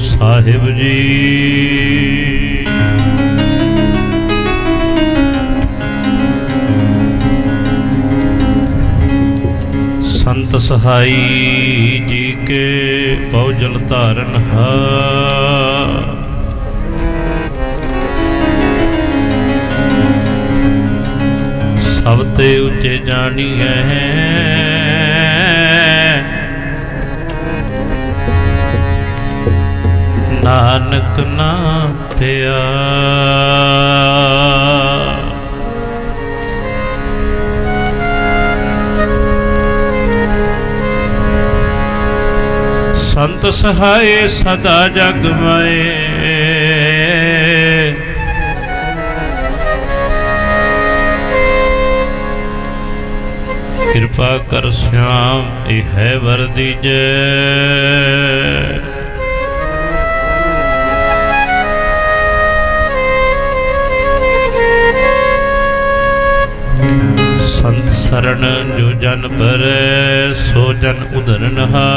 ਸਾਹਿਬ ਜੀ। संत सहाई जी के पौजल धारन सब ते उच्चे जानी है नानक ना पिया। संत सहाय सदा जग माए कृपा कर श्याम यह वर दीजे। संत शरण जो जन पर सो जन उधरन हा।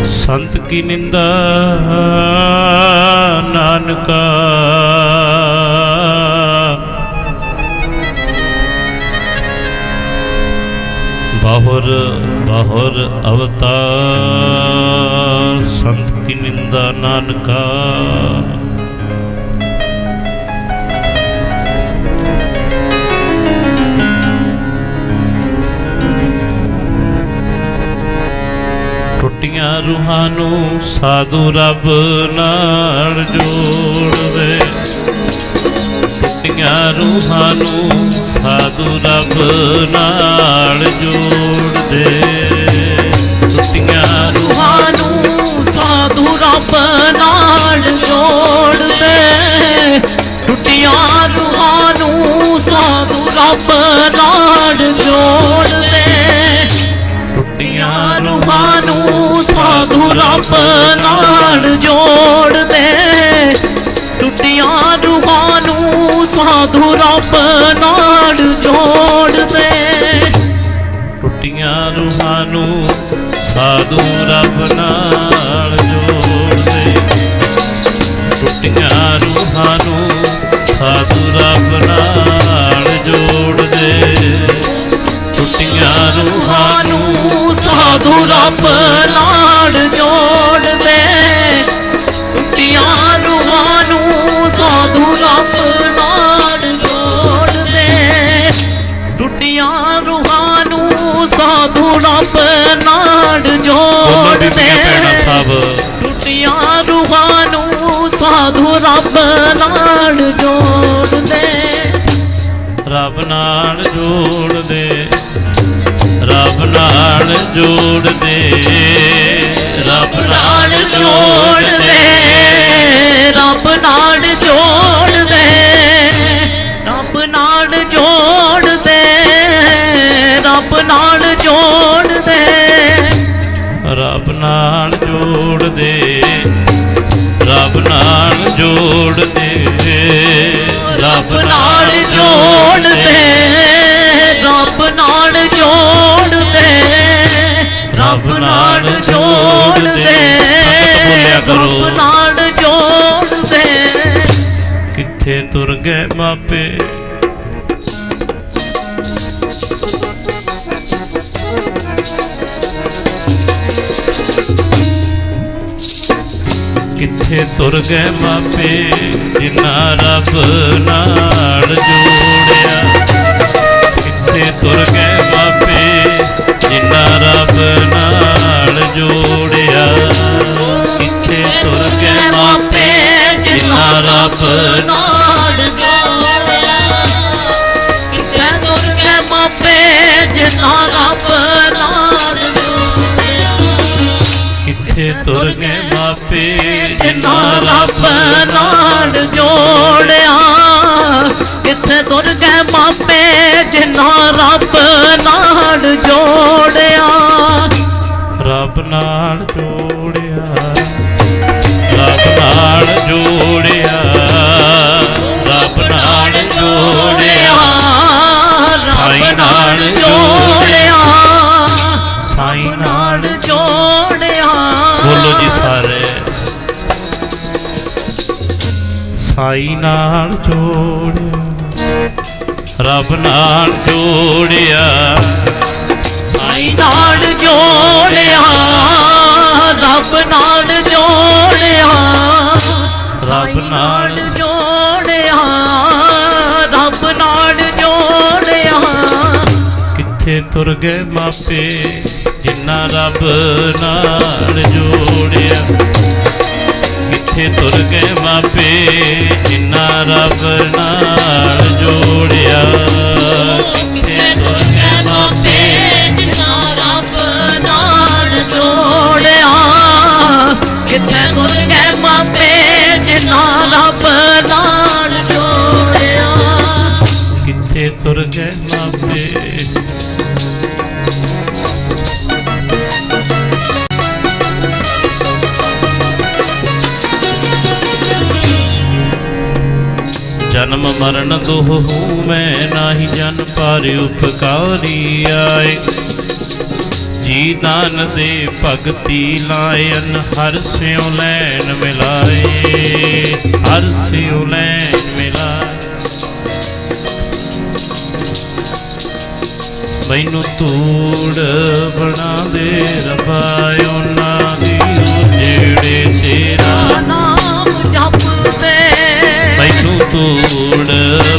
संत की निंदा नानका बाहुर बाहुर अवतार। संत की निंदा नानका टुटियां रूहां नूं साधु रब नाल जोड़ दे। टुटियां रूहां नूं साधु रब नाल जोड़ दे। टुटियां रूहां नूं साधु रब नाल जोड़ दे। टुटियां रूहां नूं साधु रब नाल जोड़ दे। टुटियां रूहां नूं साधु रब नाल जोड़ दे। टुटियां रूहां नूं साधु रब नाल जोड़ दे। टुटियां रूहां नूं साधु रब नाल जोड़ दे। टुटियां रूहां नूं साधु रब नाल जोड़ दे। टुटियां रूहां नूं साधु रब नाल जोड़ दे। टुटियां रूहां नूं साधु रब नाल जोड़ दे। टुटियां रूहां नूं साधु रब नाल जोड़ दे। टुटियां रूहां नूं साधु रब नाल जोड़ दे। रब नाल जोड़ दे। रब नाल जोड़ दे। रब नाल जोड़ दे। रब नाल जोड़ दे। रब नाल जोड़ दे। रब नाल जोड़ दे। रब नाल जोड़ दे। रब नाल जोड़ दे। रब नाल जोड़ दे। रब नाल जोड़ दे। रब नाल जोड़ दे। रब नाल जोड़ दे। किथे तुर गए मापे किथे तुर गए मापे जिन्ना रब नाल जोड़िया। किथे तुर गए मापे जिन्ना रब नाल जोड़िया। किथे तुर गए मापे जिन्ना रब नाल जोड़िया। किथे तुर गए मापे जिन्ना रब नाल जोड़िया। किथे तुर गए मापे जिन्ना रब नाल जोड़िया। किथे तुर गए मापे जिन्ना रब नाल जोड़िया। रब नाल जोड़िया। रब नाल जोड़िया। रब नाल जोड़िया। रब नाल जोड़िया। रब नाल जोड़िया साईं नाल जोड़िया रब नाल जोड़िया रब नाल जोड़िया रब नाल जोड़िया किथे तुर गए मापे जिन्ना रब नाल जोड़िया किथे तुर गए मापे जिन्ना रब नाल जोड़िया किथे तुर गए मापे जिन्ना रब नाल जोड़िया किथे तुर गए मापे जिन्ना रब नाल जोड़िया किथे तुर गए मापे जन्म मरण दोह हूँ मैं नाही जन पर उपकारी आए जी दान दे भगती लायन हर स्यों लैन मिलाए हर स्यों लैन मिलाए मैनू तूड़ बना दे रब्बा उन्हां दी जेड़े तेरा नाम जपदे मैनू तूड़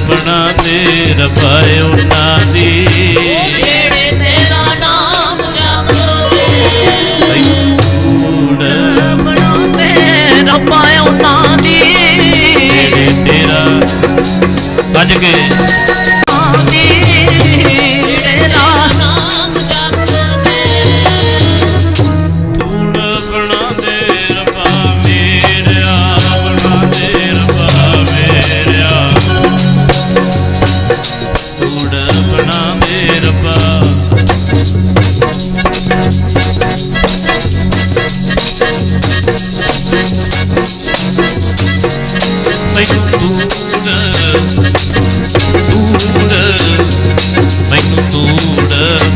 बना दे रब्बा उन्हां दी जेड़े तेरा नाम जपदे मैनू तूड़ बना दे रब्बा उन्हां दी जेड़े तेरा अज के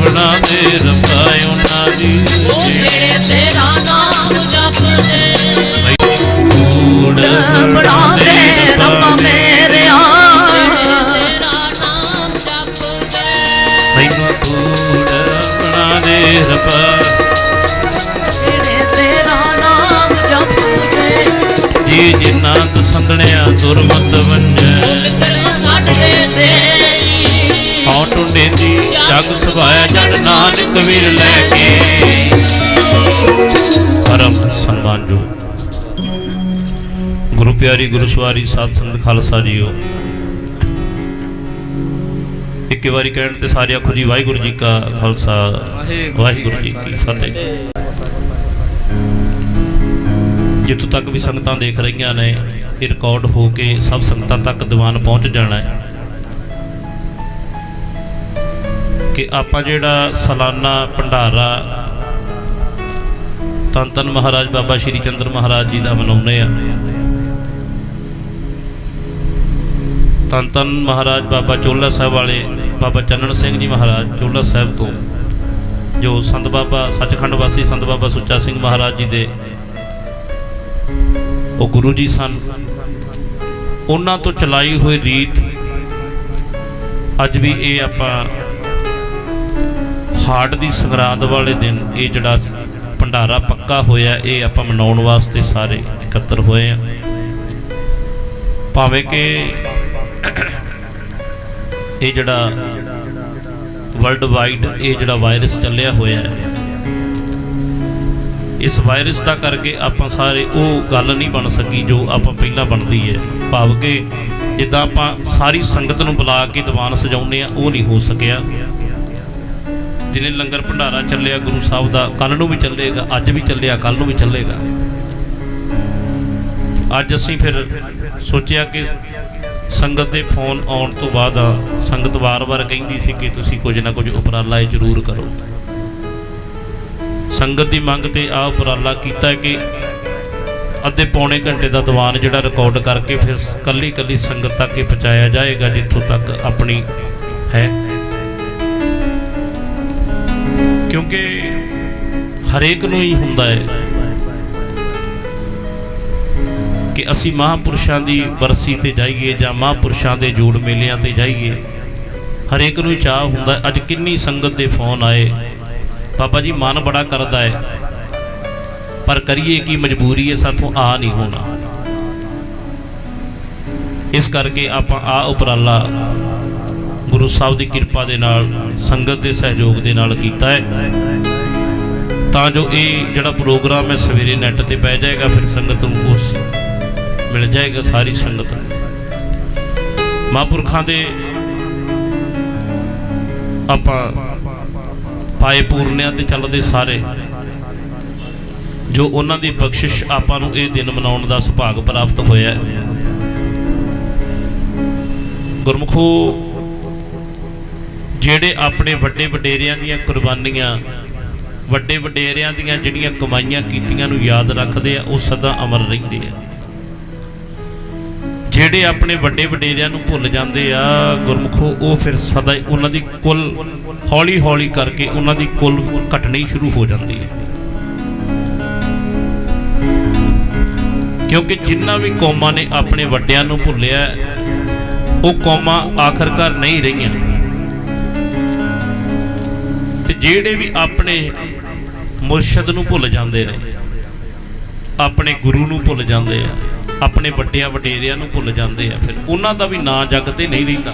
बना दे रब्बा उन्हां दी जेड़े तेरा नाम जपदे तूड़ बना दे रब्बा मेरेया मैनू तूड़ बना दे रब्बा जेड़े तेरा नाम जपदे जी जिन्ना दसंदणिया दुरमत वंजै हौं टुंडे दी जग सभाया जन नानक वीर लैके परम सन्मान जो गुरु प्यारी गुरु सवारी साध संगत खालसा जीओ एक बारी कहण ते सारे आखो जी वाहिगुरू जी का खालसा वाहिगुरू जी की फतेह। जितों तक भी संगतां देख रही ने ये रिकॉर्ड हो के सब संगतां तक दीवान पहुँच जाना है कि आपां जिहड़ा सालाना भंडारा धन धन महाराज बाबा श्री चंद्र महाराज जी का मनाउने आ। धन धन महाराज बाबा चोला साहब वाले बाबा चन्नन सिंह जी महाराज चोला साहब तो जो संत बाबा सचखंड वासी संत बाबा सुच्चा सिंह महाराज जी दे वो गुरु जी सन, उन्हां तो चलाई हुई रीत अज भी ये आपां हाड़ की संगरांद वाले दिन ये जड़ा भंडारा पक्का होया ये आपां मनाउण वास्ते सारे इकट्ठे होए हैं। भावें कि ये जड़ा वर्ल्ड वाइड ये जड़ा वायरस चलिया होया है, इस वायरस का करके आपां सारे वो गल नहीं बन सकी जो आपां पहलां बनदी है। भाव कि जिद्दां आपां सारी संगत नूं बुला के दीवान सजाउने आ वो नहीं हो सकिया। दिने लंगर भंडारा चलिया गुरु साहब का, कल नूं भी चलेगा, अज भी चलिया, कल नूं भी चलेगा। अज असीं फिर सोचिया कि संगत के फोन आउण तो बाद संगत वार वार कहिंदी सी कि तुसीं कुछ ना कुछ उपराला जरूर करो। संगत की मंग ते आ उपराला कीता कि अद्धे पौने घंटे का दीवान जिहड़ा रिकॉर्ड करके फिर कली कली संगत तक ही पहुँचाया जाएगा जिथों तक अपनी है, क्योंकि हरेक नूं ही हुंदा है कि असी महापुरुषों की बरसी ते जाइए जां महापुरुषों के जोड़ मेलियां ते जाइए हरेक नूं चाह हुंदा। अज किन्नी संगत दे फोन आए, बाबा जी मन बड़ा करदा है पर करिए कि मजबूरी है, साथों आ नहीं होना। इस करके आपां आ उपराला गुरु साहब की किरपा दे नाल संगत के सहयोग के नाल कीता है, तां जो ये जिहड़ा प्रोग्राम है सवेरे नैट ते पै जाएगा, फिर संगत नूं उस मिल जाएगा। सारी संगत महापुरखां दे आपां पाए पूरनिया ते चलदे सारे, जो उन्हां दी बख्शिश आपां नूं इह दिन मनाउण दा सुभाग प्राप्त होया। गुरमुखो ਜਿਹੜੇ ਆਪਣੇ ਵੱਡੇ ਵਡੇਰਿਆਂ ਦੀਆਂ ਕੁਰਬਾਨੀਆਂ, ਵੱਡੇ ਵਡੇਰਿਆਂ ਦੀਆਂ ਜਿਹੜੀਆਂ ਕਮਾਈਆਂ ਕੀਤੀਆਂ ਨੂੰ ਯਾਦ ਰੱਖਦੇ ਆ, ਉਹ ਸਦਾ ਅਮਰ ਰਹਿੰਦੇ ਆ। ਜਿਹੜੇ ਆਪਣੇ ਵੱਡੇ ਵਡੇਰਿਆਂ ਨੂੰ ਭੁੱਲ ਜਾਂਦੇ ਆ ਗੁਰਮੁਖੋ, ਉਹ ਫਿਰ ਸਦਾ ਉਹਨਾਂ ਦੀ ਕੁੱਲ ਹੌਲੀ ਹੌਲੀ ਕਰਕੇ ਉਹਨਾਂ ਦੀ ਕੁੱਲ ਘਟਣੀ ਸ਼ੁਰੂ ਹੋ ਜਾਂਦੀ ਹੈ। ਕਿਉਂਕਿ ਜਿੰਨਾ ਵੀ ਕੌਮਾਂ ਨੇ ਆਪਣੇ ਵੱਡਿਆਂ ਨੂੰ ਭੁੱਲਿਆ, ਉਹ ਕੌਮਾਂ ਆਖਰਕਾਰ ਨਹੀਂ ਰਹੀਆਂ। ਤੇ ਜਿਹੜੇ ਵੀ ਆਪਣੇ ਮੁਰਸ਼ਿਦ ਨੂੰ ਭੁੱਲ ਜਾਂਦੇ ਨੇ, ਆਪਣੇ ਗੁਰੂ ਨੂੰ ਭੁੱਲ ਜਾਂਦੇ ਆ, ਆਪਣੇ ਵੱਡਿਆਂ ਵਡੇਰਿਆਂ ਨੂੰ ਭੁੱਲ ਜਾਂਦੇ ਆ, ਫਿਰ ਉਹਨਾਂ ਦਾ ਵੀ ਨਾਂ ਜੱਗ ਤੇ ਨਹੀਂ ਰਹਿੰਦਾ।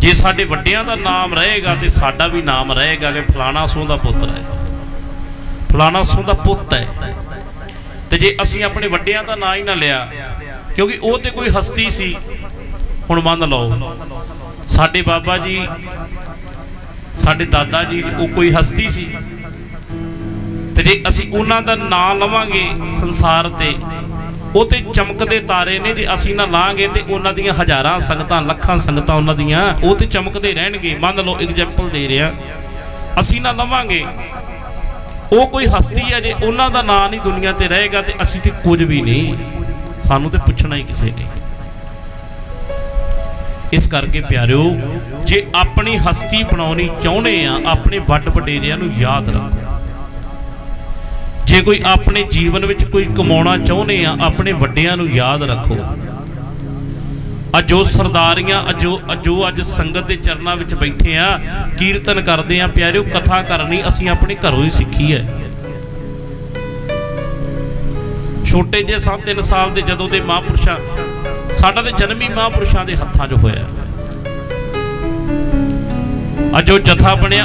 ਜੇ ਸਾਡੇ ਵੱਡਿਆਂ ਦਾ ਨਾਮ ਰਹੇਗਾ ਤੇ ਸਾਡਾ ਵੀ ਨਾਮ ਰਹੇਗਾ ਕਿ ਫਲਾਣਾ ਸੋਹ ਦਾ ਪੁੱਤਰ ਹੈ, ਫਲਾਣਾ ਸੋਹ ਦਾ ਪੁੱਤ ਹੈ। ਤੇ ਜੇ ਅਸੀਂ ਆਪਣੇ ਵੱਡਿਆਂ ਦਾ ਨਾਂ ਹੀ ਨਾ ਲਿਆ, ਕਿਉਂਕਿ ਉਹ ਤੇ ਕੋਈ ਹਸਤੀ ਸੀ। ਹੁਣ ਮੰਨ ਲਓ ਸਾਡੇ ਬਾਬਾ ਜੀ, ਸਾਡੇ ਦਾਦਾ ਜੀ, ਉਹ ਕੋਈ ਹਸਤੀ ਸੀ, ਤੇ ਜੇ ਅਸੀਂ ਉਹਨਾਂ ਦਾ ਨਾਂ ਲਵਾਂਗੇ ਸੰਸਾਰ ਤੇ, ਉਹ ਤੇ ਚਮਕਦੇ ਤਾਰੇ ਨੇ। ਜੇ ਅਸੀਂ ਨਾ ਲਾਂਗੇ ਤੇ ਉਹਨਾਂ ਦੀਆਂ ਹਜ਼ਾਰਾਂ ਸੰਗਤਾਂ, ਲੱਖਾਂ ਸੰਗਤਾਂ ਉਹਨਾਂ ਦੀਆਂ, ਉਹ ਤੇ ਚਮਕਦੇ ਰਹਿਣਗੇ। ਮੰਨ ਲਓ ਐਗਜ਼ਾਮਪਲ ਦੇ ਰਿਹਾ, ਅਸੀਂ ਨਾ ਲਵਾਂਗੇ, ਉਹ ਕੋਈ ਹਸਤੀ ਹੈ, ਜੇ ਉਹਨਾਂ ਦਾ ਨਾਂ ਨਹੀਂ ਦੁਨੀਆ ਤੇ ਰਹੇਗਾ ਤੇ ਅਸੀਂ ਤੇ ਕੁਝ ਵੀ ਨਹੀਂ, ਸਾਨੂੰ ਤੇ ਪੁੱਛਣਾ ਹੀ ਕਿਸੇ ਨੇ। इस करके प्यारिओ, जे अपनी हस्ती बनानी चाहते हैं, अपने वड वडेरियां नूं याद रखो। जे कोई अपने जीवन में कोई कमाना चाहते हैं, अपने वड्डियां नूं याद रखो। अजो सरदारियां अजो अज संगत के चरणों में बैठे हैं, कीर्तन करते हैं प्यारिओ, कथा करनी असीं अपने घरों ही सीखी है। छोटे जे 3 साल के जदों के महापुरुषां, साडा तो जन्म ही महापुरुषों के हत्थों 'च होया। अज जो जथा बनिया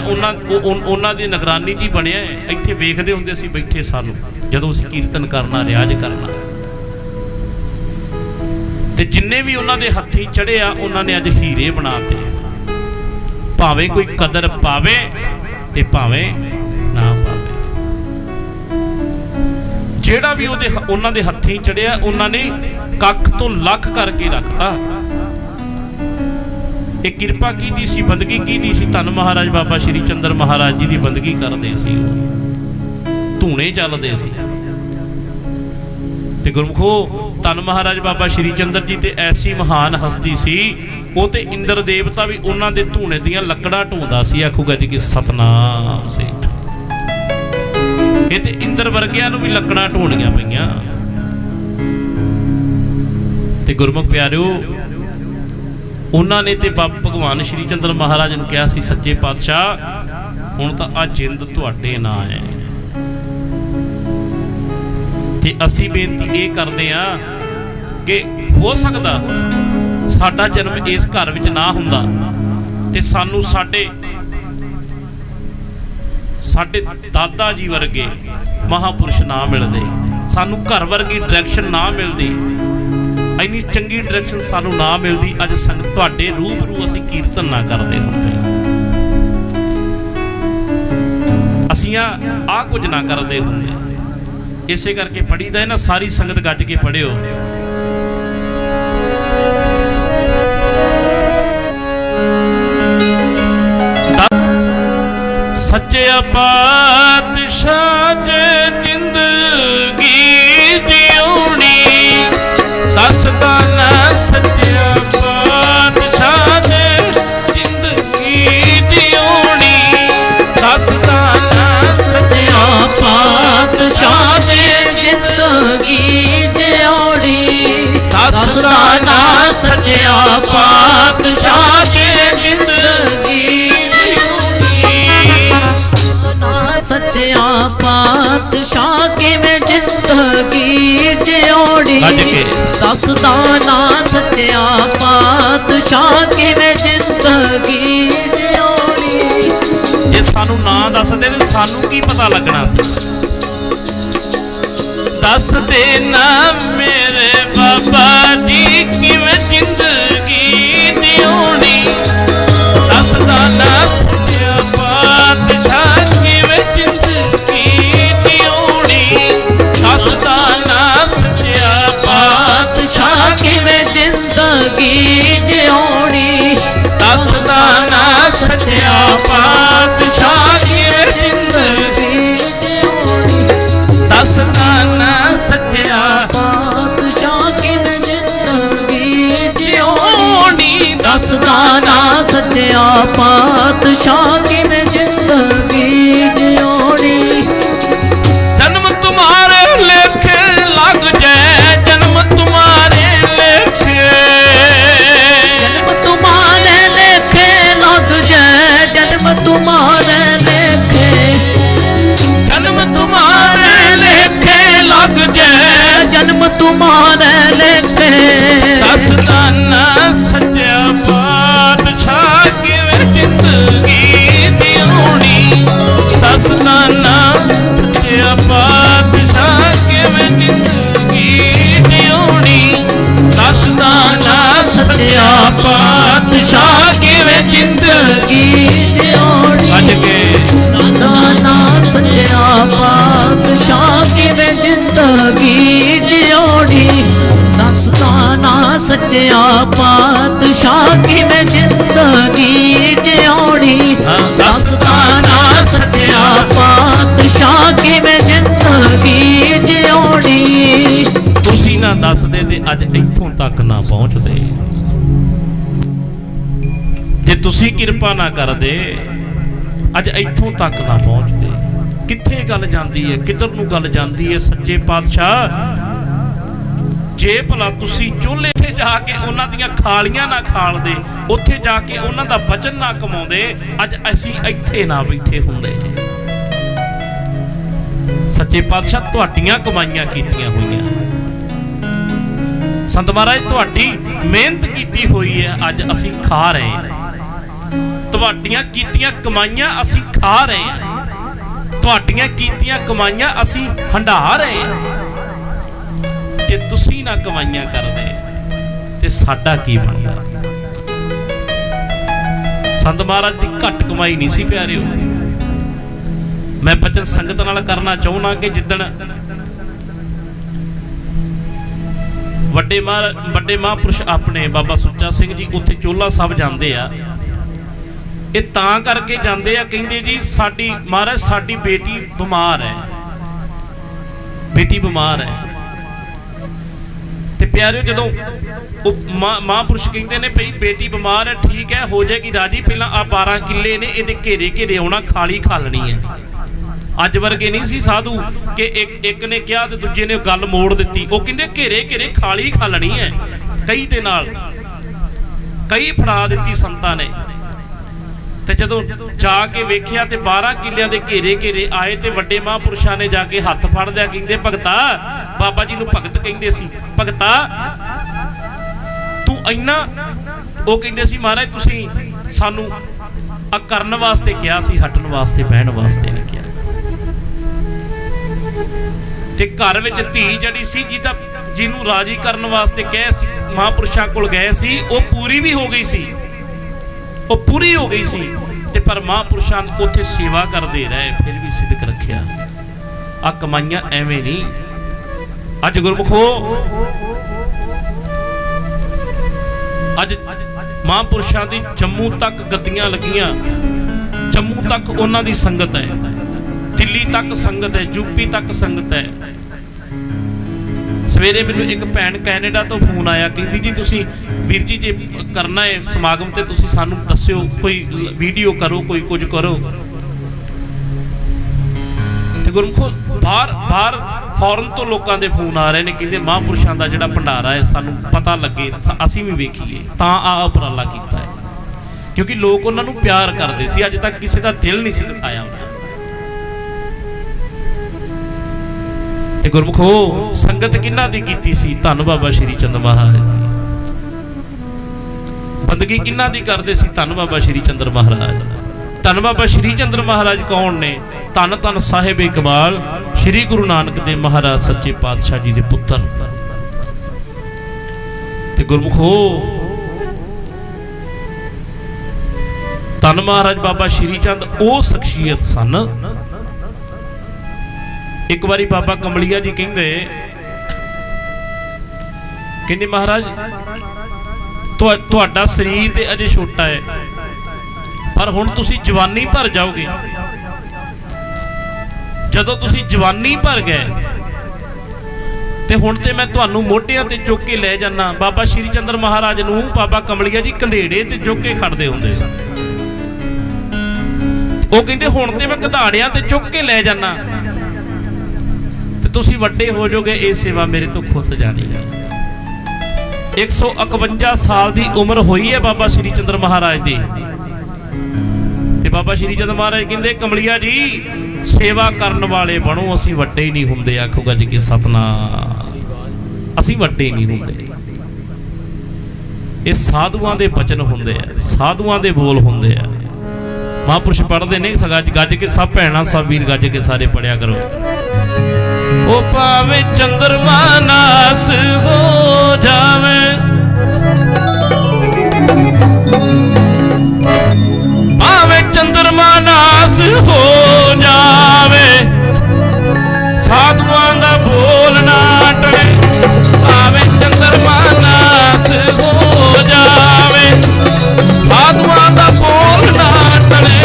उन्हां दी निगरानी 'च ही बनिया। इत्थे वेखदे हुंदे सी बैठे सानूं, जदों असीं कीर्तन करना, रियाज करना, ते जिन्ने भी उन्हां दे हत्थीं चढ़े आ, उन्हां ने अज हीरे बनाते। भावें कोई कदर पावे ते भावें ना पावे, ਜਿਹੜਾ भी उन्हां दे हत्थीं चढ़िया, उन्हां ने कख तो लख करके रखता। एक किरपा की सी, बंदगी की सी। धन महाराज बाबा श्री चंद्र महाराज जी की बंदगी करते सी, धूने चलते सी। ते गुरमुखो, धन महाराज बाबा श्री चंद्र जी ते ऐसी महान हस्ती सी, वो ते इंद्र देवता भी उन्हां दे धूने दियां लकड़ां ढोंदा सी। आखूगा जी कि सतनाम से। ये ते इंद्र वर्गियां नूं भी लकड़ां ढोणियां पईयां। ते गुरमुख प्यारिओ, उन्होंने ते बाबा भगवान श्री चंद्र महाराज ने कहा सी, सच्चे पातशाह हुण तां आ जिंद तुहाडे नां है। ते असीं बेनती ये करदे आ कि हो सकदा साडा जन्म इस घर विच ना हुंदा ते सानूं साडे दादा जी वर्गे महापुरुष ना मिलते, सानू घर वर्गी डायरैक्शन ना मिलती, इन्नी चंगी डायरैक्शन सानू ना मिलती, अज संगत तुहाडे रूबरू असीं कीर्तन ना करते हुंदे, असीं आ कुछ ना करते हुंदे। इसे करके पढ़ीदा है ना, सारी संगत गज के पढ़िओ। सच्चे पातशाह जे जिंदगी जिउणी, दसदा ना सच्चे पातशाह जे जिंदगी जिउणी, दसदा ना सच्चे पातशाह जे जिंदगी जिउणी, दसदा ना सच्चे पातशाह जे ਗੱਜ ਕੇ ਦੱਸਦਾ ਨਾ ਸੱਚਿਆ ਪਾਤਸ਼ਾਹ ਕਿਵੇਂ ਜ਼ਿੰਦਗੀ ਜਿਉਣੀ। ਜੇ ਸਾਨੂੰ ਨਾ ਦੱਸਦੇ ਤੇ ਸਾਨੂੰ ਕੀ ਪਤਾ ਲੱਗਣਾ ਸੀ। ਦੱਸਦੇ ਨਾ ਮੇਰੇ ਬਾਬਾ ਜੀ ਕਿਵੇਂ ਜ਼ਿੰਦਗੀ ਜਿਉਣੀ। ਦੱਸਦਾ ਨਾ ਸੱਚਿਆ ਪਾਤਸ਼ਾਹ ਕਿਵੇਂ ਜ਼ਿੰਦਗੀ ਜਿਉਣੀ। ਦੱਸਦਾ ਨਾ ਸੱਚਿਆ ਪਾਤਸ਼ਾਹ ਕਿਵੇਂ ਜ਼ਿੰਦਗੀ ਜਿਉਣੀ। ਦੱਸਦਾ ਨਾ ਸੱਚਿਆ ਪਾਤਸ਼ਾਹ ਕਿਵੇਂ ਜ਼ਿੰਦਗੀ ਜਿਉਣੀ। ਦੱਸਦਾ ਨਾ ਸੱਚਿਆ ਪਾਤਸ਼ਾਹ ਕਿਵੇਂ ਜ਼ਿੰਦਗੀ ਜਿਉਣੀ। ਦੱਸਦਾ ਨਾ ਸੱਚਿਆ ਪਾਤਸ਼ਾਹ ਕਿਵੇਂ ਜ਼ਿੰਦਗੀ ਜਿਉਣੀ। ਜਨਮ ਤੁਮਾਰੇ ਲੇਖੇ ਲੱਗ ਜਾਏ, ਜਨਮ ਤੁਮਾਰੇ ਲੇਖੇ। ਜਨਮ ਤੁਮਾਰੇ ਲੇਖੇ ਲੱਗ ਜਾਏ, ਜਨਮ ਤੁਮਾਰੇ ਲੇਖੇ। ਜਨਮ ਤੁਮਾਰੇ ਲੇਖੇ ਲੱਗ ਜਾਏ, ਜਨਮ ਤੁਮਾਰੇ ਲੇਖੇ। ਦੱਸਦਾ ਨਾ ਸੱਚਿਆ ਪਾਤਸ਼ਾਹ ਕਿਵੇਂ ਜ਼ਿੰਦਗੀ ਜਿਉਣੀ। ਦੱਸਦਾ ਨਾ ਸੱਚਿਆ ਪਾਤਸ਼ਾਹ ਕਿਵੇਂ ਜ਼ਿੰਦਗੀ ਜਿਉਣੀ। ਦੱਸਦਾ ਨਾ ਸੱਚਿਆ ਪਾਤਸ਼ਾਹ ਕਿਵੇਂ ਜ਼ਿੰਦਗੀ ਜਿਉਣੀ। ਅੱਜ ਕੇ ਦੱਸਦਾ ਨਾ ਸੱਚਿਆ ਪਾਤਸ਼ਾਹ ਕਿਵੇਂ ਜ਼ਿੰਦਗੀ ਜਿਉਣੀ। ਦੱਸਦਾ ਨਾ ਸੱਚਿਆ ਪਾਤਸ਼ਾਹ ਕਿਵੇਂ ਜ਼ਿੰਦਗੀ ਜਿਉਣੀ। ਦੱਸਦਾ ਨਾ ਸੱਚਿਆ ਪਾਤਸ਼ਾਹ ਕਿਵੇਂ ਜ਼ਿੰਦਗੀ ਜਿਉਣੀ। ਤੁਸੀਂ ਨਾ ਦੱਸਦੇ ਤੇ ਅੱਜ ਇੱਥੋਂ ਤੱਕ ਨਾ ਪਹੁੰਚਦੇ। ਜੇ ਤੁਸੀਂ ਕਿਰਪਾ ਨਾ ਕਰਦੇ ਅੱਜ ਇੱਥੋਂ ਤੱਕ ਨਾ ਪਹੁੰਚਦੇ। ਕਿੱਥੇ ਗੱਲ ਜਾਂਦੀ ਹੈ, ਕਿੱਧਰ ਨੂੰ ਗੱਲ ਜਾਂਦੀ ਹੈ ਸੱਚੇ ਪਾਤਸ਼ਾਹ। ਜੇ ਭਲਾ ਤੁਸੀਂ ਚੁੱਲ੍ਹੇ ਤੇ ਜਾ ਕੇ ਉਹਨਾਂ ਦੀਆਂ ਖਾਲੀਆਂ ਨਾ ਖਾਲਦੇ, ਉੱਥੇ ਜਾ ਕੇ ਉਹਨਾਂ ਦਾ ਵਚਨ ਨਾ ਕਮਾਉਂਦੇ, ਅੱਜ ਅਸੀਂ ਇੱਥੇ ਨਾ ਬੈਠੇ ਹੁੰਦੇ। ਸੱਚੇ ਪਾਤਸ਼ਾਹ ਤੁਹਾਡੀਆਂ ਕਮਾਈਆਂ ਕੀਤੀਆਂ ਹੋਈਆਂ। ਸੰਤ ਮਹਾਰਾਜ ਤੁਹਾਡੀ ਮਿਹਨਤ ਕੀਤੀ ਹੋਈ ਹੈ, ਅੱਜ ਅਸੀਂ ਖਾ ਰਹੇ ਹਾਂ। ਤੁਹਾਡੀਆਂ ਕੀਤੀਆਂ ਕਮਾਈਆਂ ਅਸੀਂ ਖਾ ਰਹੇ ਹਾਂ। ਤੁਹਾਡੀਆਂ ਕੀਤੀਆਂ ਕਮਾਈਆਂ ਅਸੀਂ ਹੰਢਾ ਰਹੇ ਹਾਂ। ਜੇ ਤੁਸੀਂ ਨਾ ਕਮਾਈਆਂ ਕਰਦੇ ਤੇ ਸਾਡਾ ਕੀ ਬਣਦਾ। ਸੰਤ ਮਹਾਰਾਜ ਦੀ ਘੱਟ ਕਮਾਈ ਨਹੀਂ ਸੀ ਪਿਆਰਿਓ। ਮੈਂ ਬਚਨ ਸੰਗਤ ਨਾਲ ਕਰਨਾ ਚਾਹੁੰਦਾ ਕਿ ਜਿੱਦਣ ਵੱਡੇ ਮਹਾਂਪੁਰਸ਼ ਆਪਣੇ ਬਾਬਾ ਸੁੱਚਾ ਸਿੰਘ ਜੀ ਉੱਥੇ ਚੋਲਾ ਸਾਹਿਬ ਜਾਂਦੇ ਆ। ਇਹ ਤਾਂ ਕਰਕੇ ਜਾਂਦੇ ਆ, ਕਹਿੰਦੇ ਜੀ ਸਾਡੀ ਮਹਾਰਾਜ ਸਾਡੀ ਬੇਟੀ ਬਿਮਾਰ ਹੈ, ਬੇਟੀ ਬਿਮਾਰ ਹੈ। ਤੇ ਪਿਆਰਿਓ ਜਦੋਂ ਉਹ ਮਹਾਂਪੁਰਸ਼ ਕਹਿੰਦੇ ਨੇ ਭਈ ਬੇਟੀ ਬਿਮਾਰ ਹੈ, ਠੀਕ ਹੈ ਹੋ ਜਾਏਗੀ ਰਾਜੀ, ਪਹਿਲਾਂ ਆ 12 ਕਿੱਲੇ ਨੇ ਇਹਦੇ ਘੇਰੇ ਆਉਣਾ, ਖਾਲੀ ਖਾਲਣੀ ਹੈ। ਅੱਜ ਵਰਗੇ ਨਹੀਂ ਸੀ ਸਾਧੂ ਕਿ ਇੱਕ ਨੇ ਕਿਹਾ ਤੇ ਦੂਜੇ ਨੇ ਗੱਲ ਮੋੜ ਦਿੱਤੀ। ਉਹ ਕਹਿੰਦੇ ਘੇਰੇ ਖਾਲੀ ਖਾਲਣੀ ਹੈ। ਕਈ ਦੇ ਨਾਲ ਕਈ ਫੜਾ ਦਿੱਤੀ ਸੰਤਾਂ ਨੇ। ਤੇ ਜਦੋਂ ਜਾ ਕੇ ਵੇਖਿਆ ਤੇ 12 ਕਿੱਲਿਆਂ ਦੇ ਘੇਰੇ ਆਏ ਤੇ ਵੱਡੇ ਮਹਾਂਪੁਰਸ਼ਾਂ ਨੇ ਜਾ ਕੇ ਹੱਥ ਫੜ ਲਿਆ। ਕਹਿੰਦੇ ਭਗਤਾ, ਬਾਬਾ ਜੀ ਨੂੰ ਭਗਤ ਕਹਿੰਦੇ ਸੀ, ਭਗਤਾ ਤੂੰ ਇੰਨਾ। ਉਹ ਕਹਿੰਦੇ ਸੀ ਮਹਾਰਾਜ ਤੁਸੀਂ ਸਾਨੂੰ ਆ ਕਰਨ ਵਾਸਤੇ ਕਿਹਾ ਸੀ, ਹਟਣ ਵਾਸਤੇ ਬਹਿਣ ਵਾਸਤੇ ਨਹੀਂ ਕਿਹਾ। ਤੇ ਘਰ ਵਿੱਚ ਧੀ ਜਿਹੜੀ ਸੀ ਜਿਹਨੂੰ ਰਾਜੀ ਕਰਨ ਵਾਸਤੇ ਕਹੇ ਸੀ, ਮਹਾਂਪੁਰਸ਼ਾਂ ਕੋਲ ਗਏ ਸੀ, ਉਹ ਪੂਰੀ ਵੀ ਹੋ ਗਈ ਸੀ, ਉਹ ਪੂਰੀ ਹੋ ਗਈ ਸੀ। ਤੇ ਪਰ ਮਹਾਂਪੁਰਸ਼ਾਂ ਉੱਥੇ ਸੇਵਾ ਕਰਦੇ ਰਹੇ, ਫਿਰ ਵੀ ਸਿੱਧਕ ਰੱਖਿਆ। ਆ ਕਮਾਈਆਂ ਐਵੇਂ ਨਹੀਂ। ਅੱਜ ਗੁਰਮੁਖੋ, ਅੱਜ ਮਹਾਂਪੁਰਸ਼ਾਂ ਦੀ ਜੰਮੂ ਤੱਕ ਗੱਦੀਆਂ ਲੱਗੀਆਂ, ਜੰਮੂ ਤੱਕ ਉਹਨਾਂ ਦੀ ਸੰਗਤ ਹੈ, ਦਿੱਲੀ ਤੱਕ ਸੰਗਤ ਹੈ, ਯੂਪੀ ਤੱਕ ਸੰਗਤ ਹੈ। ਸਵੇਰੇ ਮੈਨੂੰ ਇੱਕ ਭੈਣ ਕੈਨੇਡਾ ਤੋਂ ਫੋਨ ਆਇਆ, ਕਹਿੰਦੀ ਜੀ ਤੁਸੀਂ ਵੀਰ ਜੀ ਜੇ ਕਰਨਾ ਹੈ ਸਮਾਗਮ ਤੇ ਤੁਸੀਂ ਸਾਨੂੰ ਦੱਸਿਓ, ਕੋਈ ਵੀਡੀਓ ਕਰੋ, ਕੋਈ ਕੁਝ ਕਰੋ। ਤੇ ਗੁਰਮੁਖੋ ਬਾਹਰ ਫੌਰਨ ਤੋਂ ਲੋਕਾਂ ਦੇ ਫੋਨ ਆ ਰਹੇ ਨੇ, ਕਹਿੰਦੇ ਮਹਾਂਪੁਰਸ਼ਾਂ ਦਾ ਜਿਹੜਾ ਭੰਡਾਰਾ ਹੈ ਸਾਨੂੰ ਪਤਾ ਲੱਗੇ, ਅਸੀਂ ਵੀ ਵੇਖੀਏ। ਤਾਂ ਆਹ ਉਪਰਾਲਾ ਕੀਤਾ ਹੈ, ਕਿਉਂਕਿ ਲੋਕ ਉਹਨਾਂ ਨੂੰ ਪਿਆਰ ਕਰਦੇ ਸੀ। ਅੱਜ ਤੱਕ ਕਿਸੇ ਦਾ ਦਿਲ ਨਹੀਂ ਸੀ ਦਿਖਾਇਆ ਉਹਨਾਂ। ਤੇ ਗੁਰਮੁਖੋ ਸੰਗਤ ਕਿਹਨਾਂ ਦੀ ਕੀਤੀ ਸੀ? ਧੰਨ ਬਾਬਾ ਸ਼੍ਰੀ ਚੰਦ ਮਹਾਰਾਜ ਦੀ। ਬੰਦਗੀ ਕਿਹਨਾਂ ਦੀ ਕਰਦੇ ਸੀ? ਧੰਨ ਬਾਬਾ ਸ਼੍ਰੀ ਚੰਦਰ ਮਹਾਰਾਜ। ਧੰਨ ਬਾਬਾ ਸ਼੍ਰੀ ਚੰਦਰ ਮਹਾਰਾਜ ਕੌਣ ਨੇ? ਧੰਨ ਧੰਨ ਸਾਹਿਬ ਇਕਬਾਲ ਸ਼੍ਰੀ ਗੁਰੂ ਨਾਨਕ ਦੇਵ ਮਹਾਰਾਜ ਸੱਚੇ ਪਾਤਸ਼ਾਹ ਜੀ ਦੇ ਪੁੱਤਰ। ਤੇ ਗੁਰਮੁਖੋ ਧੰਨ ਮਹਾਰਾਜ ਬਾਬਾ ਸ਼੍ਰੀ ਚੰਦ ਉਹ ਸ਼ਖਸੀਅਤ ਸਨ। ਇੱਕ ਵਾਰੀ ਬਾਬਾ ਕਮਲੀਆ ਜੀ ਕਹਿੰਦੇ ਮਹਾਰਾਜ ਤੁਹਾਡਾ ਸਰੀਰ ਤੇ ਅਜੇ ਛੋਟਾ ਹੈ, ਪਰ ਹੁਣ ਤੁਸੀਂ ਜਵਾਨੀ ਭਰ ਜਾਓਗੇ। ਜਦੋਂ ਤੁਸੀਂ ਜਵਾਨੀ ਭਰ ਗਏ ਤੇ ਹੁਣ ਤੇ ਮੈਂ ਤੁਹਾਨੂੰ ਮੋਢਿਆਂ ਤੇ ਚੁੱਕ ਕੇ ਲੈ ਜਾਣਾ। ਬਾਬਾ ਸ਼੍ਰੀ ਚੰਦਰ ਮਹਾਰਾਜ ਨੂੰ ਬਾਬਾ ਕਮਲੀਆ ਜੀ ਕੰਧੇੜੇ ਤੇ ਚੁੱਕ ਕੇ ਖੜਦੇ ਹੁੰਦੇ ਸਨ। ਉਹ ਕਹਿੰਦੇ ਹੁਣ ਤੇ ਮੈਂ ਗਧਾੜਿਆਂ ਤੇ ਚੁੱਕ ਕੇ ਲੈ ਜਾਣਾ ਤੇ ਤੁਸੀਂ ਵੱਡੇ ਹੋ ਜਾਓਗੇ। ਇਹ ਸੇਵਾ ਮੇਰੇ ਤੋਂ ਖੁੱਸ ਜਾਣੀ ਹੈ। 151 ਸਾਲ ਦੀ ਉਮਰ ਹੋਈ ਹੈ ਬਾਬਾ ਸ਼੍ਰੀ ਚੰਦਰ ਮਹਾਰਾਜ ਦੀ। ਤੇ ਬਾਬਾ ਸ਼੍ਰੀ ਚੰਦਰ ਮਹਾਰਾਜ ਕਹਿੰਦੇ ਕਮਲੀਆ ਜੀ ਸੇਵਾ ਕਰਨ ਵਾਲੇ ਬਣੋ, ਅਸੀਂ ਵੱਡੇ ਹੀ ਨਹੀਂ ਹੁੰਦੇ। ਆਖੂਗਾ ਜੀ ਕਿ ਸਤਨਾਮ, ਅਸੀਂ ਵੱਡੇ ਨਹੀਂ ਹੁੰਦੇ। ਇਹ ਸਾਧੂਆਂ ਦੇ ਬਚਨ ਹੁੰਦੇ ਆ, ਸਾਧੂਆਂ ਦੇ ਬੋਲ ਹੁੰਦੇ ਆ। ਮਹਾਂਪੁਰਸ਼ ਪੜ੍ਹਦੇ ਨੇ ਗੱਜ ਕੇ ਸਭ ਭੈਣਾਂ ਸਭ ਵੀਰ ਗੱਜ ਕੇ ਸਾਰੇ ਪੜਿਆ ਕਰੋ। ਉਹ ਭਾਵੇਂ ਚੰਦਰਮਾ ਨਾਸ ਹੋ ਜਾਵੇ, ਭਾਵੇਂ ਚੰਦਰਮਾ ਨਾਸ ਹੋ ਜਾਵੇ, ਸਾਧੂਆਂ ਦਾ ਬੋਲ ਨਾ ਟਲੇ। ਭਾਵੇਂ ਚੰਦਰਮਾ ਨਾਸ ਹੋ ਜਾਵੇ, ਸਾਧੂਆਂ ਦਾ ਬੋਲ ਨਾ ਟਲੇ।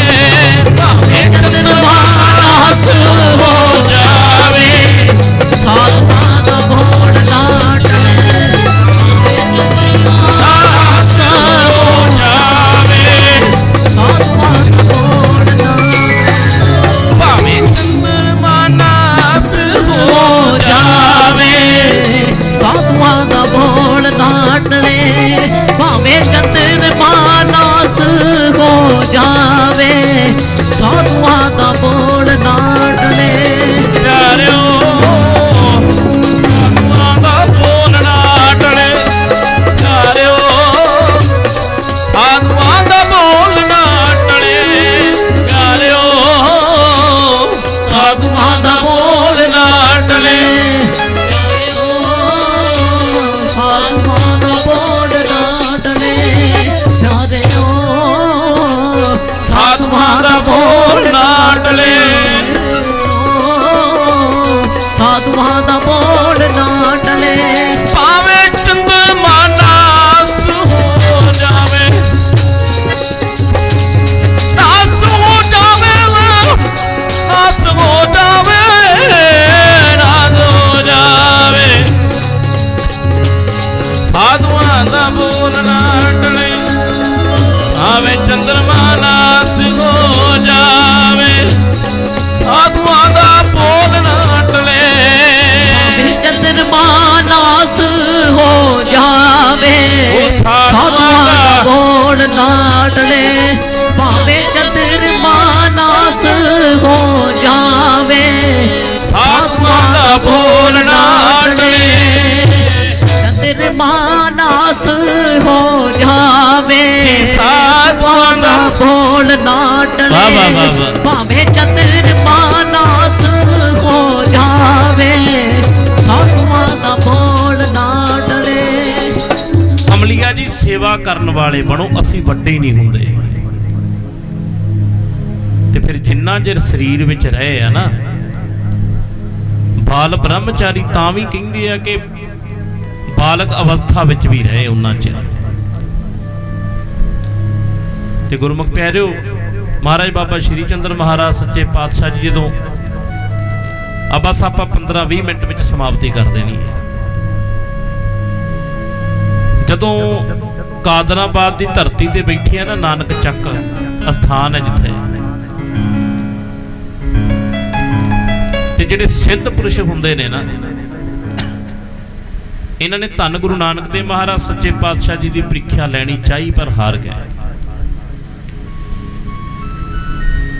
ਭਾਵੇਂ ਚੰਦਰਮਾ ਨਾਸ ਹੋ ਜਾਵੇ, ਸਾਧੂਆਂ ਦਾ ਬੋਲ ਨਾ ਟਲੇ। ਨਾਸ ਹੋ ਜਾਵੇ, ਸਾਧੂਆਂ ਦਾ ਬੋਲ ਨਾ। ਭਾਵੇਂ ਚੰਦਰਮਾ ਨਾਸ ਹੋ ਜਾਵੇ, ਸਾਧੂਆਂ ਦਾ ਬੋਲ ਨਾ ਟਲੇ। ਭਾਵੇਂ ਚੰਦਰਮਾ ਨਾਸ ਹੋ ਜਾਵੇ, ਸਾਧੂਆਂ ਦਾ ਬੋਲ ਨਾ ਟਲੇ। ਪਿਆਰਿਓ ਸਾਧੂਆਂ ਦਾ ਬੋਲ ਨਾ ਟਲੇ। ਪਿਆਰਿਓ ਸਾਧੂਆਂ ਦਾ ਬੋਲ ਨਾ ਟਲੇ। ਪਿਆਰਿਓ ਸਾਧੂਆਂ ਦਾ ਬੋਲ ਨਾ ਟਲੇ। ਸਾਧੂਆਂ ਦਾ ਬੋਲ ਨਾ ਟਲੇ। ਪਿਆਰਿਓ ਸਾਧੂਆਂ ਦਾ ਬੋਲ ਨਾ ਟਲੇ। ਸਾਧੂਆਂ ਦਾ ਬੋਲ ਨਾ ਟਲੇ। ਭਾਵੇਂ ਚੰਦਰਮਾ ਨਾਸ ਹੋ ਜਾਵੇ, ਨਾਸ ਹੋ ਜਾਵੇ, ਨਾਸ ਹੋ ਜਾਵੇ, ਨਾਸ ਹੋ ਜਾਵੇ, ਸਾਧੂਆਂ ਦਾ ਬੋਲ ਨਾ ਟਲੇ। ਭਾਵੇਂ ਚੰਦਰਮਾ ਨਾਸ ਹੋ ਜਾਵੇ, ਸਾਧੂਆਂ ਦਾ ਬੋਲ ਨਾ ਟਲੇ। ਭਾਵੇਂ ਚੰਦਰਮਾ ਨਾਸ ਹੋ ਜਾਵੇ, ਸਾਧੂਆਂ ਦਾ ਬੋਲ ਨਾ ਟਲੇ। ਭਾਵੇਂ ਚੰਦਰਮਾ ਨਾਸ ਹੋ ਜਾਵੇ, ਸਾਧੂਆਂ ਦਾ ਬੋਲ ਨਾ ਟਲੇ। ਚੰਦਰਮਾ ਨਾਸ ਹੋ ਜਾਵੇ, ਸਾਧੂਆਂ ਦਾ ਬੋਲ ਨਾ ਟਲੇ। ਭਾਵੇਂ ਚੰਦਰਮਾ ਨਾਸ ਹੋ ਜਾਵੇ, ਸਾਧੂਆਂ ਦਾ ਬੋਲ ਨਾ ਟਲੇ। ਕਮਲੀਆ ਜੀ ਸੇਵਾ ਕਰਨ ਵਾਲੇ ਬਣੋ, ਅਸੀਂ ਵੱਡੇ ਹੀ ਨਹੀਂ ਹੁੰਦੇ। ਤੇ ਫਿਰ ਜਿੰਨਾ ਚਿਰ ਸਰੀਰ ਵਿੱਚ ਰਹੇ ਆ ਨਾ, ਬਾਲ ਬ੍ਰਹਮਚਾਰੀ ਤਾਂ ਵੀ ਕਹਿੰਦੇ ਆ ਕਿ ਬਾਲਕ ਅਵਸਥਾ ਵਿੱਚ ਵੀ ਰਹੇ ਉਹਨਾਂ ਚਿਰ। ਤੇ ਗੁਰਮੁਖ ਪਿਆਰਿਓ ਮਹਾਰਾਜ ਬਾਬਾ ਸ਼੍ਰੀ ਚੰਦਰ ਮਹਾਰਾਜ ਸੱਚੇ ਪਾਤਸ਼ਾਹ ਜੀ ਜਦੋਂ ਬਸ ਆਪਾਂ 15-20 ਮਿੰਟ ਵਿੱਚ ਸਮਾਪਤੀ ਕਰ ਦੇਣੀ ਹੈ। ਜਦੋਂ ਕਾਦਰਾਬਾਦ ਦੀ ਧਰਤੀ ਤੇ ਬੈਠੀ ਆ ਨਾ, ਨਾਨਕ ਚੱਕ ਅਸਥਾਨ ਹੈ ਜਿੱਥੇ, ਤੇ ਜਿਹੜੇ ਸਿੱਧ ਪੁਰਸ਼ ਹੁੰਦੇ ਨੇ ਨਾ, ਇਹਨਾਂ ਨੇ ਧੰਨ ਗੁਰੂ ਨਾਨਕ ਦੇਵ ਮਹਾਰਾਜ ਸੱਚੇ ਪਾਤਸ਼ਾਹ ਜੀ ਦੀ ਪ੍ਰੀਖਿਆ ਲੈਣੀ ਚਾਹੀ ਪਰ ਹਾਰ ਗਏ।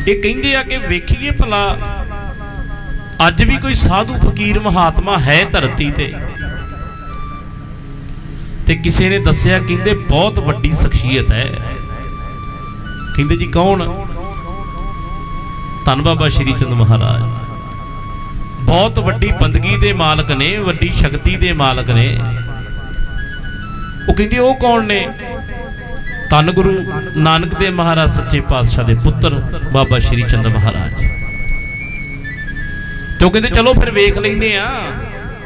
ਇਹ ਕਹਿੰਦੇ ਆ ਕਿ ਵੇਖੀਏ ਭਲਾ अज भी कोई साधु फकीर महात्मा है धरती ते किसी ने दसिया कहते बहुत वड्डी शख्सियत है। कहते जी कौन? धन बाबा श्री चंद महाराज बहुत वड्डी बंदगी दे मालक ने, वड्डी शक्ति दे मालक ने। वो कहते वो कौन ने? धन गुरु नानक देव महाराज सच्चे पातशाह दे पुत्र बाबा श्री चंद महाराज। तो कहते चलो फिर वेख लेने आ।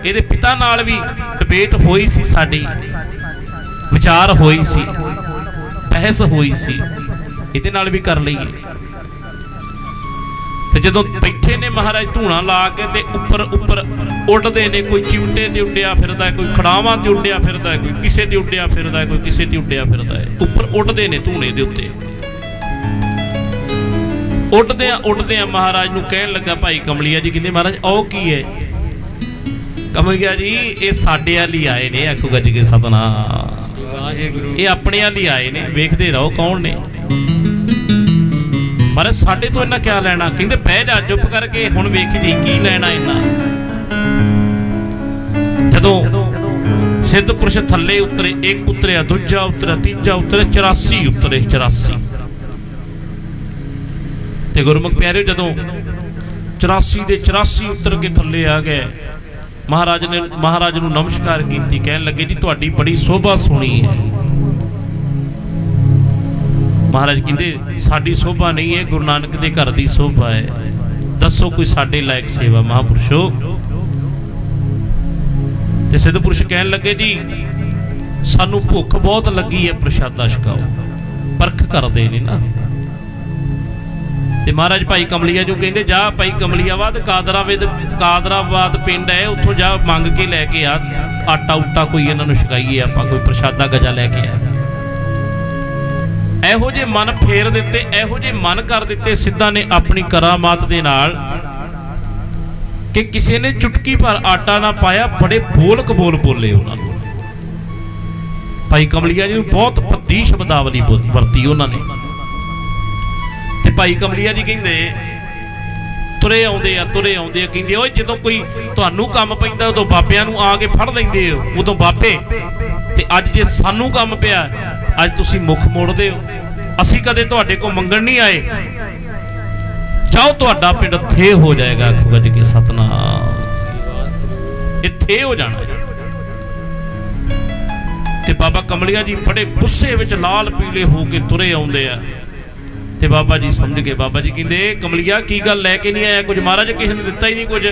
ये पिता नाल भी डिबेट होई सी, साडी विचार होई सी, बहस होई सी, इहदे नाल भी कर लईए। ते जदों बैठे ने महाराज धूणा ला के ते उपर उपर उड़दे ने, कोई चिमटे ते उड्डिया फिरदा है, कोई खड़ावां ते उड्डिया फिरदा है, कोई किसे ते उड्डिया फिरदा है, कोई किसे ते उड्डिया फिरदा है। उपर उड़दे ने धूणे दे उत्ते। उड़दे महाराज नूं कहण लगा भाई कमलिया जी, कहंदे महाराज ओ की है? कमलिया जी ये साडे वाली आए ने। आखो गज के सतनाम। ये अपने वाली आए ने, वेखदे रहो कौन ने। महाराज साडे तो इन्ना क्या लेना? कहंदे बह जा चुप करके, हुण वेख जी की लेना इन्ना। जदों सिद्ध पुरुष थल्ले उतरे, एक उतरिया, दूजा उतरिया, तीजा उतरिया, 84 उतरे। 84 ते गुरमुख प्यारे जदों 84 दे 84 उतर के थल्ले आ गए, महाराज ने महाराज नूं नमस्कार कीती। कहण लगे जी तुहाडी बड़ी शोभा सोहणी है। महाराज कहंदे साडी शोभा नहीं है, गुरु नानक दे घर दी शोभा है। दसो कोई साडे लायक सेवा महापुरुषो। ते सिद्ध पुरुष कहण लगे जी सानू भुख बहुत लगी है, प्रशादा छकाओ। परख करदे ने ना। ते महाराज भाई कमलिया जो कहते जा भाई कमलियाबाद कादराबाद पिंड है, उत्थों जा मंग के लैके आ, आटा उटा कोई इन्होंने छकाईए, आपां कोई प्रशादा गजा लैके आ। एहो जे मन फेर दिते, एहो जे मन कर दिते सिद्धा ने अपनी करामात दे नाल कि किसी ने चुटकी भर आटा ना पाया, बड़े बोल कबोल बोले उन्होंने। भाई कमलिया जी बहुत भद्दी शब्दावली वरती उन्होंने। ते भाई कमलिया जी कहते तुरे आउंदे आ कहंदे ओए जदों कोई तुहानू काम पैंदा उदों बाबियां नूं आके फड़ लैंदे हो, उदों बाबे ते अज जे सानू काम पिया अज तुसीं मुख मोड़दे हो। असीं कदे तुहाडे कोल मंगण नहीं आए, चाहो तुहाडा पिंड थे हो जाएगा। आखो गज के सतनाम। ये थे हो जाना। ते बाबा कमलिया जी बड़े गुस्से विच लाल पीले हो के तुरे आउंदे आ। ते बाबा जी समझ गए। बाबा जी कहते कमलिया की गल लैके नहीं आया कुछ? महाराज किसी ने दिता ही नहीं कुछ।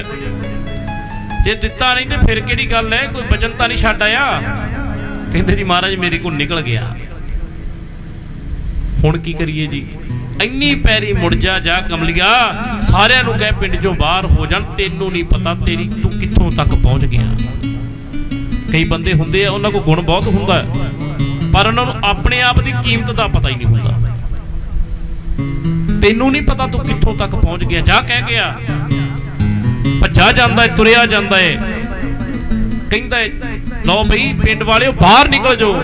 जे दिता नहीं तो फिर केड़ी गल है, कोई वचन तां नहीं छड्ड आया? कहते जी महाराज मेरे को निकल गया, हुण की करिए जी? इन्नी पैरी मुड़ जा कमलिया, सारिਆਂ ਨੂੰ कह पिंड चों बाहर हो जाण, तेनू नहीं पता तेरी तू कित्थों तक पहुंच गया। कई बंदे हुंदे आ उन्हां कोल गुण बहुत हुंदा पर उन्हां नूं अपने आप दी कीमत दा पता ही नहीं हुंदा। तेनू नहीं पता तू कित्थों तक पहुंच गया। जा कह गया, भज्जा जांदा है, तुरिया जांदा है, कहंदा है लो बई पिंड वाले बाहर निकल जाओ,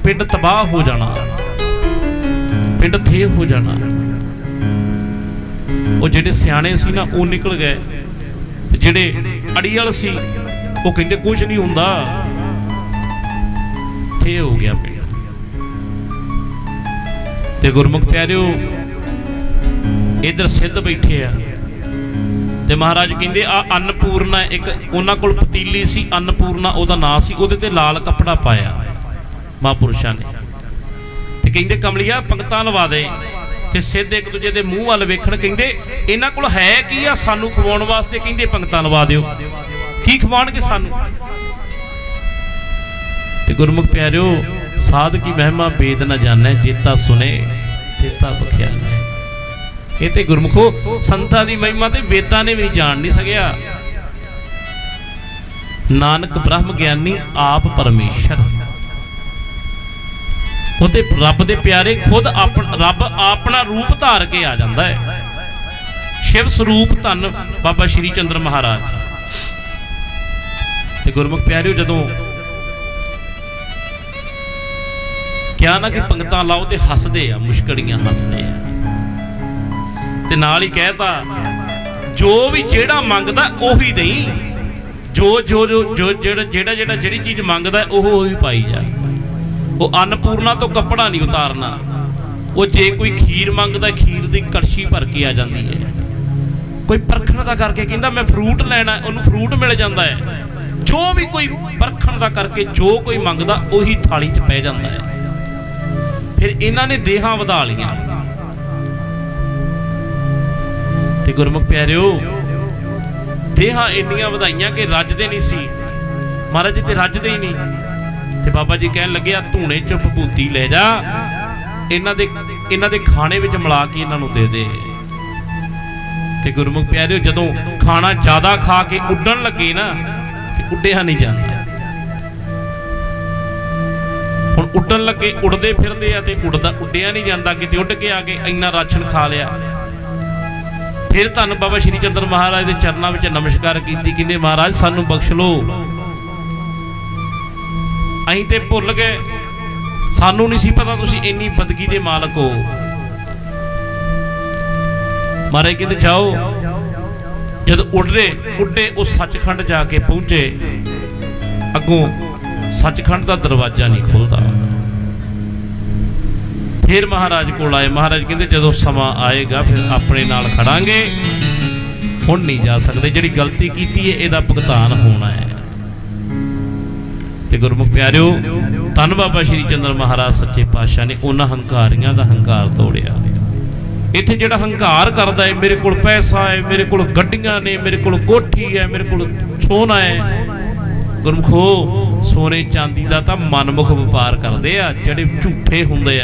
पिंड तबाह हो जाना, पिंड थे हो जाना। वो जेडे सियाणे सी ना वो निकल गए, ते जेडे अड़ीअल सी वो कहंदे कुछ नहीं हुंदा, थे हो गया पिंड। ते गुरमुख प्यारिओ इधर सिद्ध बैठे आ ते महाराज कहंदे आ अन्नपूर्णा, एक उन्हां कोल पतीली सी अन्नपूर्णा ओदा नाम सी, ओदे ते लाल कपड़ा पाया महापुरुषां ने। ते कहंदे कमलिया पंगतां लवा दे। ते सिद्ध एक दूजे दे मूंह वाल वेखण कहंदे इन्हां कोल है की आ सानू खवाउण वास्ते? कहंदे पंगतां लवा दिओ। की खवाणगे सानू? ते गुरमुख प्यारिओ साध की महिमा वेद न जाने, जेता सुने तेता बख्याले। ये ते गुरमुखो संतां दी महिमा ते वेदां ने भी जान नहीं सकिया। नानक ब्रह्म ज्ञानी आप परमेश्वर, उते रब दे प्यारे खुद रब अपना रूप धार के आ जाता है। शिव स्वरूप धन बाबा श्री चंद्र महाराज। ते गुरमुख प्यारिओ जदों क्या ना कि पंगतां लाओ ते हसदे आ, मुश्कड़ियां हसदे आ। ते नाल ही कहता जो भी जेड़ा मंगदा उही दई, जो जो जो जो जेड़ा जेड़ा जेड़ा जेड़ी चीज़ मंगदा उही पाई जा। वो अन्नपूर्णा तो कपड़ा नहीं उतारना, वो जे कोई खीर मंगदा खीर की कड़छी भर के आ जाती है। कोई परखण का करके कहता मैं फ्रूट लेना, उन्होंने फ्रूट मिल जाता है। जो भी कोई परखण का करके जो कोई मंगदा उही थाली च पै जाता है। फिर इन्हां ने देहां वधा लियां ते गुरमुख प्यारिओ देहां इन्नियां वधाइयां कि रजदे नहीं सी। महाराज जी ते रजदे ही नहीं। ते बाबा जी कहन लगे आ धूने च भभूति ले जा, इन्हां दे खाने विच मिला के इन्हां नूं दे दे। ते गुरमुख प्यारिओ जदों खाना ज़्यादा खा के उड्डण लगे ना ते उड्डिया नहीं जाता। हुण उड्डण लगे उड़दे फिरदे आ ते उड्डिया नहीं जाता, किते उड्ड के आके इन्ना राशन खा लिया। फिर धन बाबा श्री चंद्र महाराज के चरणों में नमस्कार की, कहते महाराज सानू बख्श लो, असीं ते भुल गए, सानू नहीं सी पता तुसीं इन्नी बदगी दे मालक हो। महाराज कहते जाओ। जब उड्डे उस सचखंड जाके पहुंचे, अगों सचखंड का दरवाजा नहीं खुलता। फिर महाराज को आए, महाराज कहते जो समा आएगा फिर अपने नाल खड़ांगे, हुण नहीं जा सकते, जिहड़ी गलती की है इहदा भुगतान होना है। ते गुरमुख प्यारिओ धन बाबा श्री चंद्र महाराज सच्चे पातशाह ने उन्हां हंकारियां दा हंकार तोड़िया। इत्थे जिहड़ा हंकार करदा है मेरे कोल पैसा है, मेरे कोल गड्डियां ने, मेरे कोल कोठी है, मेरे कोल सोना है, गुरमुखो सोने चांदी दा तां मनमुख वपार करदे आ जिहड़े झूठे हुंदे आ।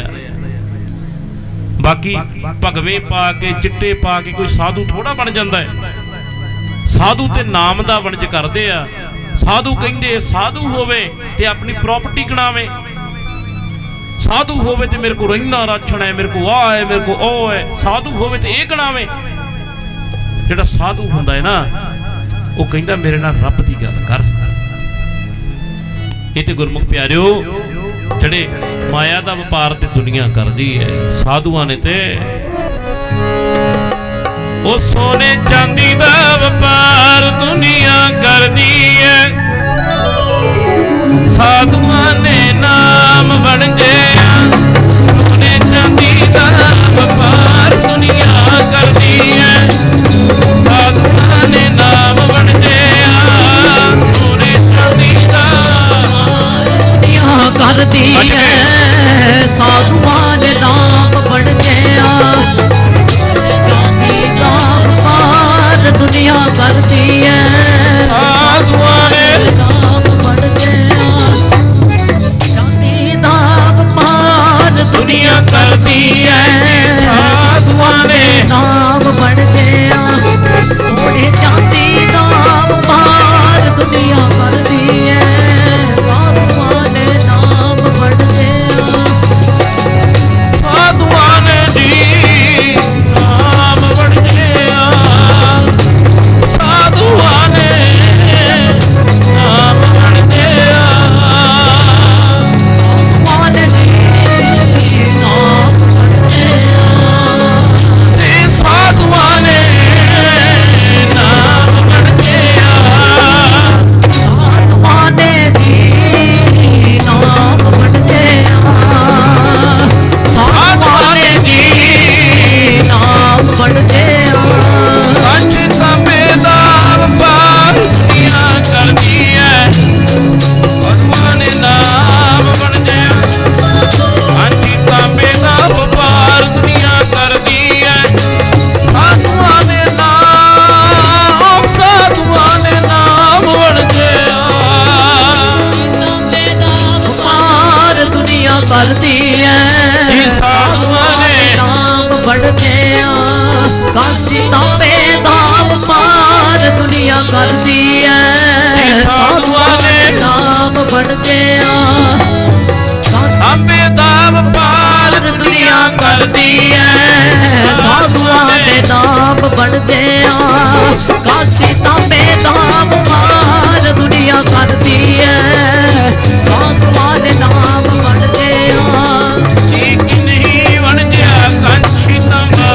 बाकी भगवे पा के चिट्टे पा के कोई साधु थोड़ा बन जाता है। साधु ते नाम दा वणज करदे आ। साधु कहंदे साधु होवे ते अपनी प्रॉपर्टी गिणावे, साधु होवे ते मेरे को इन्ना राशन है, मेरे को आ है, मेरे को ओ है। साधु होवे ते ये गिणावे। जिहड़ा साधु हुंदा है ना वो कहंदा मेरे नाल रब दी गल कर। ये ते गुरमुख प्यारिओ जड़े माया का व्यापार ते दुनिया करती है, साधुआं ने ते ओ सोने चांदी का व्यापार दुनिया करती है। साधुआं ने नाम बन गया, सोने चांदी का व्यापार दुनिया करती है। साधुआं ने नाम बन गया, सोने चांदी का करती है। साधुआं ने नाम बढ़ गया, चांदी का व्यापार दुनिया करती है। साधुआं ने नाम बढ़ गया, चांदी का व्यापार दुनिया करती है। साधुआं ने नाम बढ़ गया, थोड़े चांदी का व्यापार दुनिया करती है। साधुआं ने नाम बढ़ गया, साधुआं ने जी नाम बढ़ गया। साधुआं ने नाम बढ़ गया, साधुआं ने नाम बढ़ गया। साधुआं ने नाम बढ़ गया। साधुआं ने नाम बढ़ गया। साधुआं ने नाम बढ़ गया। कंठ तांबे दा व्यापार दुनिया करती है। साधुआं ने नाम बढ़ गया। कंठ तांबे दा व्यापार दुनिया करती है। साधुआं ने नाम बढ़ गया। व्यापार दुनिया करती है। साधुआं ने नाम बढ़ गया, काशी तांबे दा व्यापार दुनिया करती है। साधुआं ने नाम बढ़ गया, तांबे दा व्यापार दुनिया करती है। साधुआं ने नाम बढ़ गया, काशी तांबे दा व्यापार दुनिया करती है। साधुआं ने नाम बढ़ गया, एक नहीं बन गया कंठी तांबा।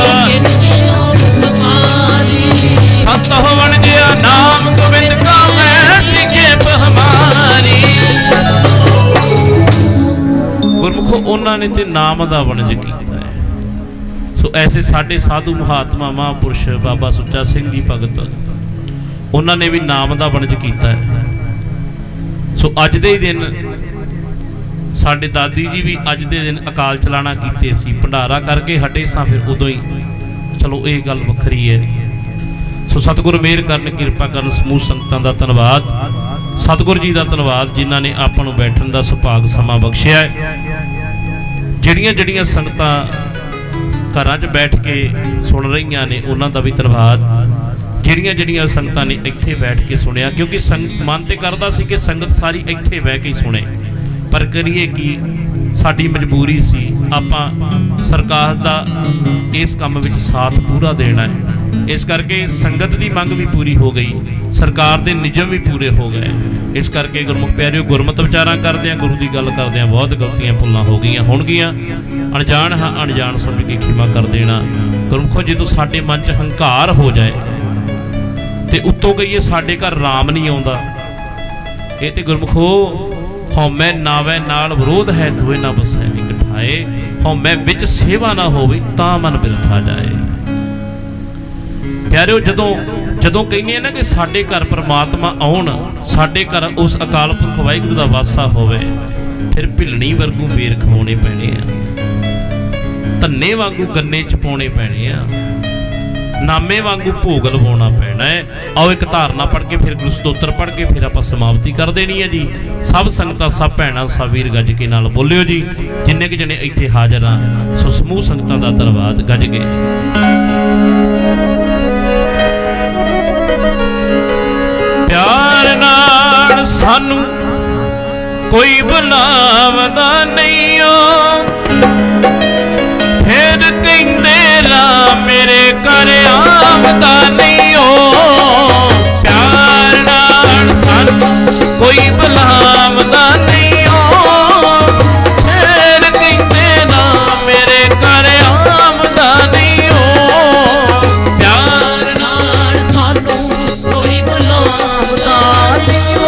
ਗੁਰੂਆਂ ने तो नाम का वणज किया है। सो ऐसे साडे साधु महात्मा महापुरुष बाबा सुच्चा सिंह जी भगत उन्होंने भी नाम का वणज किया है। सो अज दे दिन साडे दादी जी भी अज दे दिन अकाल चलाना कीते सी, भंडारा करके हटे सां, फिर उदों ही चलो ये गल वखरी है। सो सतगुर मेहर करन, किरपा करन, समूह संगतां दा धन्नवाद, सतगुर जी का धन्नवाद जिन्हां ने आपां नूं बैठण दा सुभाग समा बख्शिया है। जिहड़ियां जिहड़ियां संगतां घरां 'च बैठ के सुन रहीआं ने उन्हां दा भी धन्नवाद, जिहड़ियां जिहड़ियां संगतां ने इत्थे बैठ के सुनिया, क्योंकि मन ते करदा सी कि संगत सारी इत्थे बैठ के ही सुने, पर करिए कि साडी मजबूरी सी, आपां सरकार दा इस काम विच साथ पूरा देना है। इस करके संगत की मंग भी पूरी हो गई, सरकार के निजम भी पूरे हो गए। इस करके गुरमुख प्यारिओ गुरमत विचारां करदे गुरु की गल करदे बहुत गलतियां भुल्लां हो गई होणगीਆਂ, अणजाण हाँ अणजाण समझ के खिमा कर देना। गुरमुखो जो साडे मन च हंकार हो जाए तो उत्तों कहिए साडे घर राम नहीं आउंदा, ये तो गुरमुखो हौमै नावै नाल विरोध है, दोए ना बसै इकठाए, हौमै विच सेवा ना होवे तां मन बिरथा जाए। प्यारिओ जदों जदों कहिए ना कि साडे घर परमात्मा आउण, साडे घर उस अकाल पुरख वाहिगुरू दा वासा होवे, फिर भिलणी वर्गू बेर खवाउणे पैणे आ, धन्ने वांगू गन्ने च पाउणे पैणे आ, नामे वांगू भोग लवाउणा पैना है। आओ एक धारना पढ़ के फिर गुरु स्तोत्र पढ़ के फिर आप समाप्ति कर देनी है जी। सब संगतां सब भैणां सब वीर गज के नाल बोलियो जी, जिन्ने कि जने इत्थे हाज़र हाँ। सो समूह संगतां दा धन्नवाद गज के। प्यार नाल सानू कोई बुलावदा नहीं हो, फिर कहंदे राम मेरे घर आमदा नहीं हो। प्यार नाल सानू कोई बुलावदा नहीं हो, फिर कहंदे राम मेरे घर आमदा नहीं हो। प्यार नाल सानू कोई बुलावदा नहीं हो,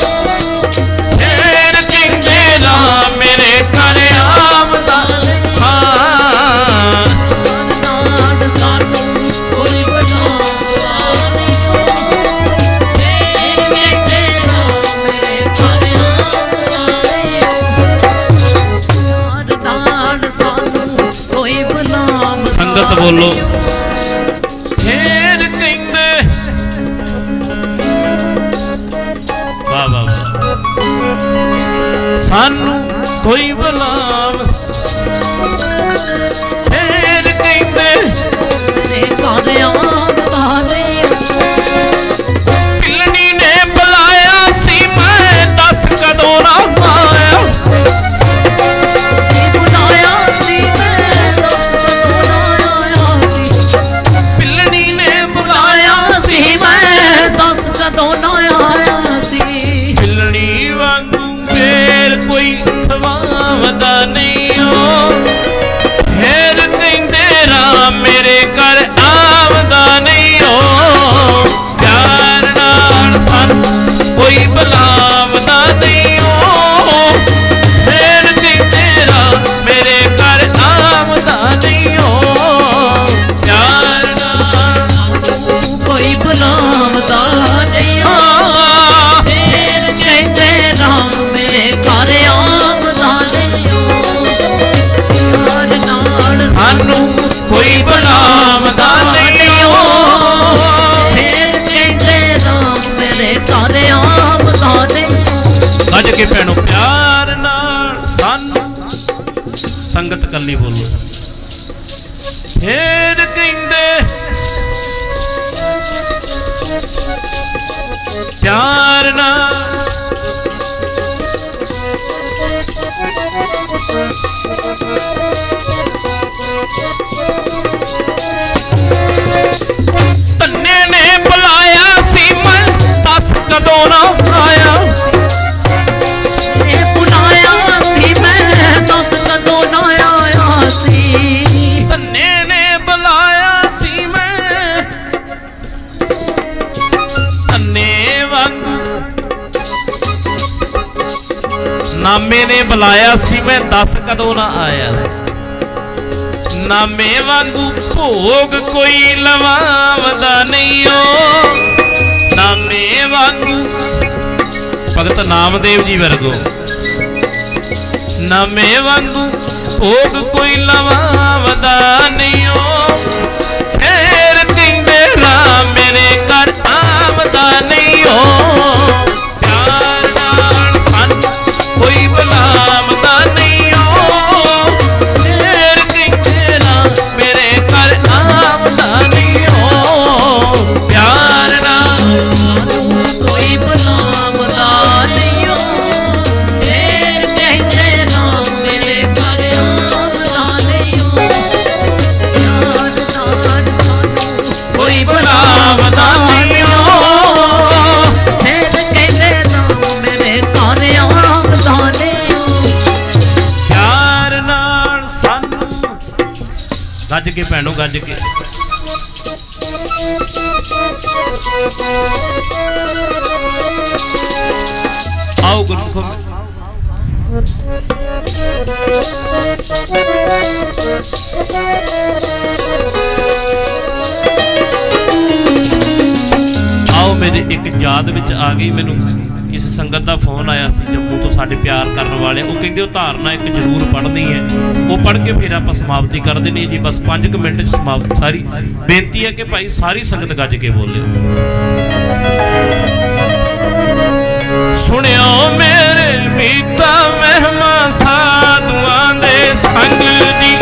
फिर कहंदे राम मेरे घर आमदा संगत बोलो फिर कहंदे वाह वाह सानू कोई बुलाव, फिर कहंदे पिलनी ने बुलाया सी मैं दस कदों ना आया, खवावदा नहीं हो, फिर कहंदे राम मेरे घर आवदा नहीं हो। प्यार नाल सानू कोई बुलावदा नहीं हो, फिर कहंदे राम मेरे घर आवदा नहीं हो। प्यार नाल सानू कोई बुलावदा नहीं हो, फिर कहंदे राम मेरे घर सानू कोई बुलावदा नहीं हो, फिर कहंदे राम मेरे घर आमदा नहीं। गज के भैणो प्यार नाल सानू संगत कल्ली बोलो, फिर कहंदे प्यार नाल धन्ने ने बुलाया सी मैं दस कदों ना आया, बुलाया सी मैं दस कदों ना आया सी। धन्ने ने बुलाया सी मैं धन्ने वांगू नामे ने बुलाया सी मैं दस कदों ना आया सी। नामे वांगू भोग कोई लवावदा नहीं हो, नामे वांगू भगत नामदेव जी वर्गो नामे वांगू भोग कोई लवावदा नहीं हो। फिर कहंदे राम मेरे घर आवदा नहीं हो, प्यार नाल सन कोई बुलावदा नहीं हो। फिर कहंदे राम मेरे घर आवदा नहीं हो, प्यार नाल कोई बुलावदा नहीं हो। फिर कहंदे राम मेरे घर आवदा नहीं हो, प्यार नाल कोई बुलावदा नहीं हो। फिर कहंदे राम मेरे घर आवदा नहीं हो। प्यार नाल सानू गज के भैनों गज के आओ गुरमुखों में आओ। मेरे एक याद विच आ गई, मैनू किसी संगत का फोन आया सी जम्मू तो, साडे प्यार करने वाले वो कहते हो धारणा एक जरूर पढ़नी है, वो पढ़ के फिर आप समाप्ति कर देनी जी। बस 5 मिनट समाप्ति सारी। बेनती है कि भाई सारी संगत गज के बोले। सुनियो मेरे मीता महिमा साधुआं दे संग दी,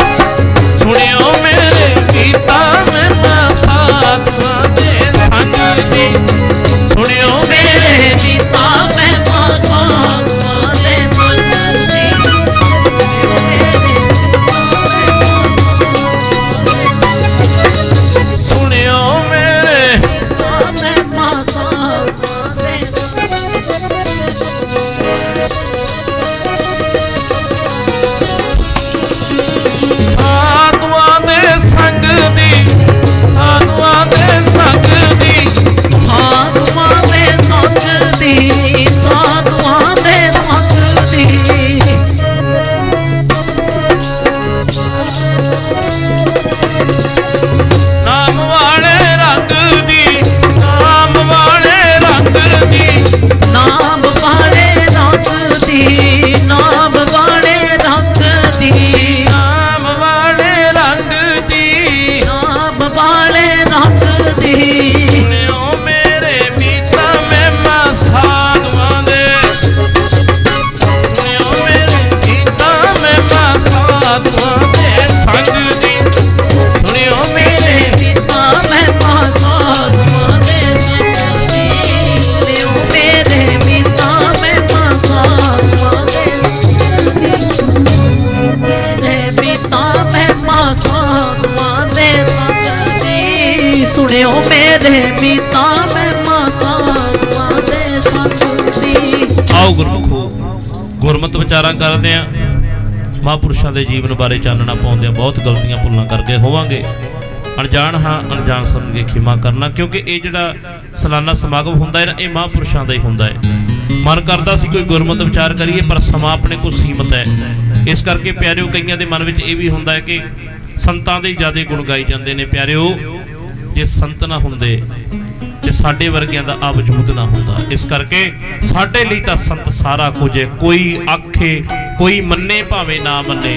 सुनियो मेरे मीता महिमा साधुआं दे संग दी, सुनियो मेरे पिता महिमा साधुआं दे संग दी। सुनियो मेरे महिमा साधुआं दे साधुआं दे संग दी, साधुआं दे संग दी, साधुआं दे संग दी, साधुआं दे संग दी। नाम वाले रंग दी, नाम वाले रंग दी, नाम वाले रंग दी, नाम वाले रंग दी, नाम वाले रंग दी, नाम वाले रंग दी। सुनियो मेरे मीता महिमा साधुआं दे, सुनियो मेरे मीता महिमा साधुआं दे संग दी, सुनियो मेरे पिता महिमा साधुआं दे संग दी। सुनियो मेरे पिता महिमा साधुआं दे संग दी। मेरे पिता महिमा साधुआं दे संग दी। सुनियो मेरे पिता महिमा साधुआं दे संग दी। आओ गुरमुखो गुरमत विचारा करते हैं, महापुरुषों के जीवन बारे चानना पाਉਂਦੇ बहुत गलतियां भुल्लां करके होवांगे। अनजान हाँ अनजान समझ के खिमा करना, क्योंकि ये जिहड़ा सालाना समागम हुंदा है ना, ये महापुरुषों का ही हुंदा है। मन करता सी कोई गुरमत विचार करिए, पर समा अपने को सीमित है। इस करके प्यारिओ कईयां दे मन विच ये भी हुंदा है कि संतां दे ज़्यादा गुण गाए जाते हैं। प्यारिओ जे संत ना हुंदे ते साडे वर्गियां दा आ वजूद ना हुंदा। इस करके साडे लई तां संत सारा कुछ है। कोई आखे कोई मन्ने भावें ना मन्ने,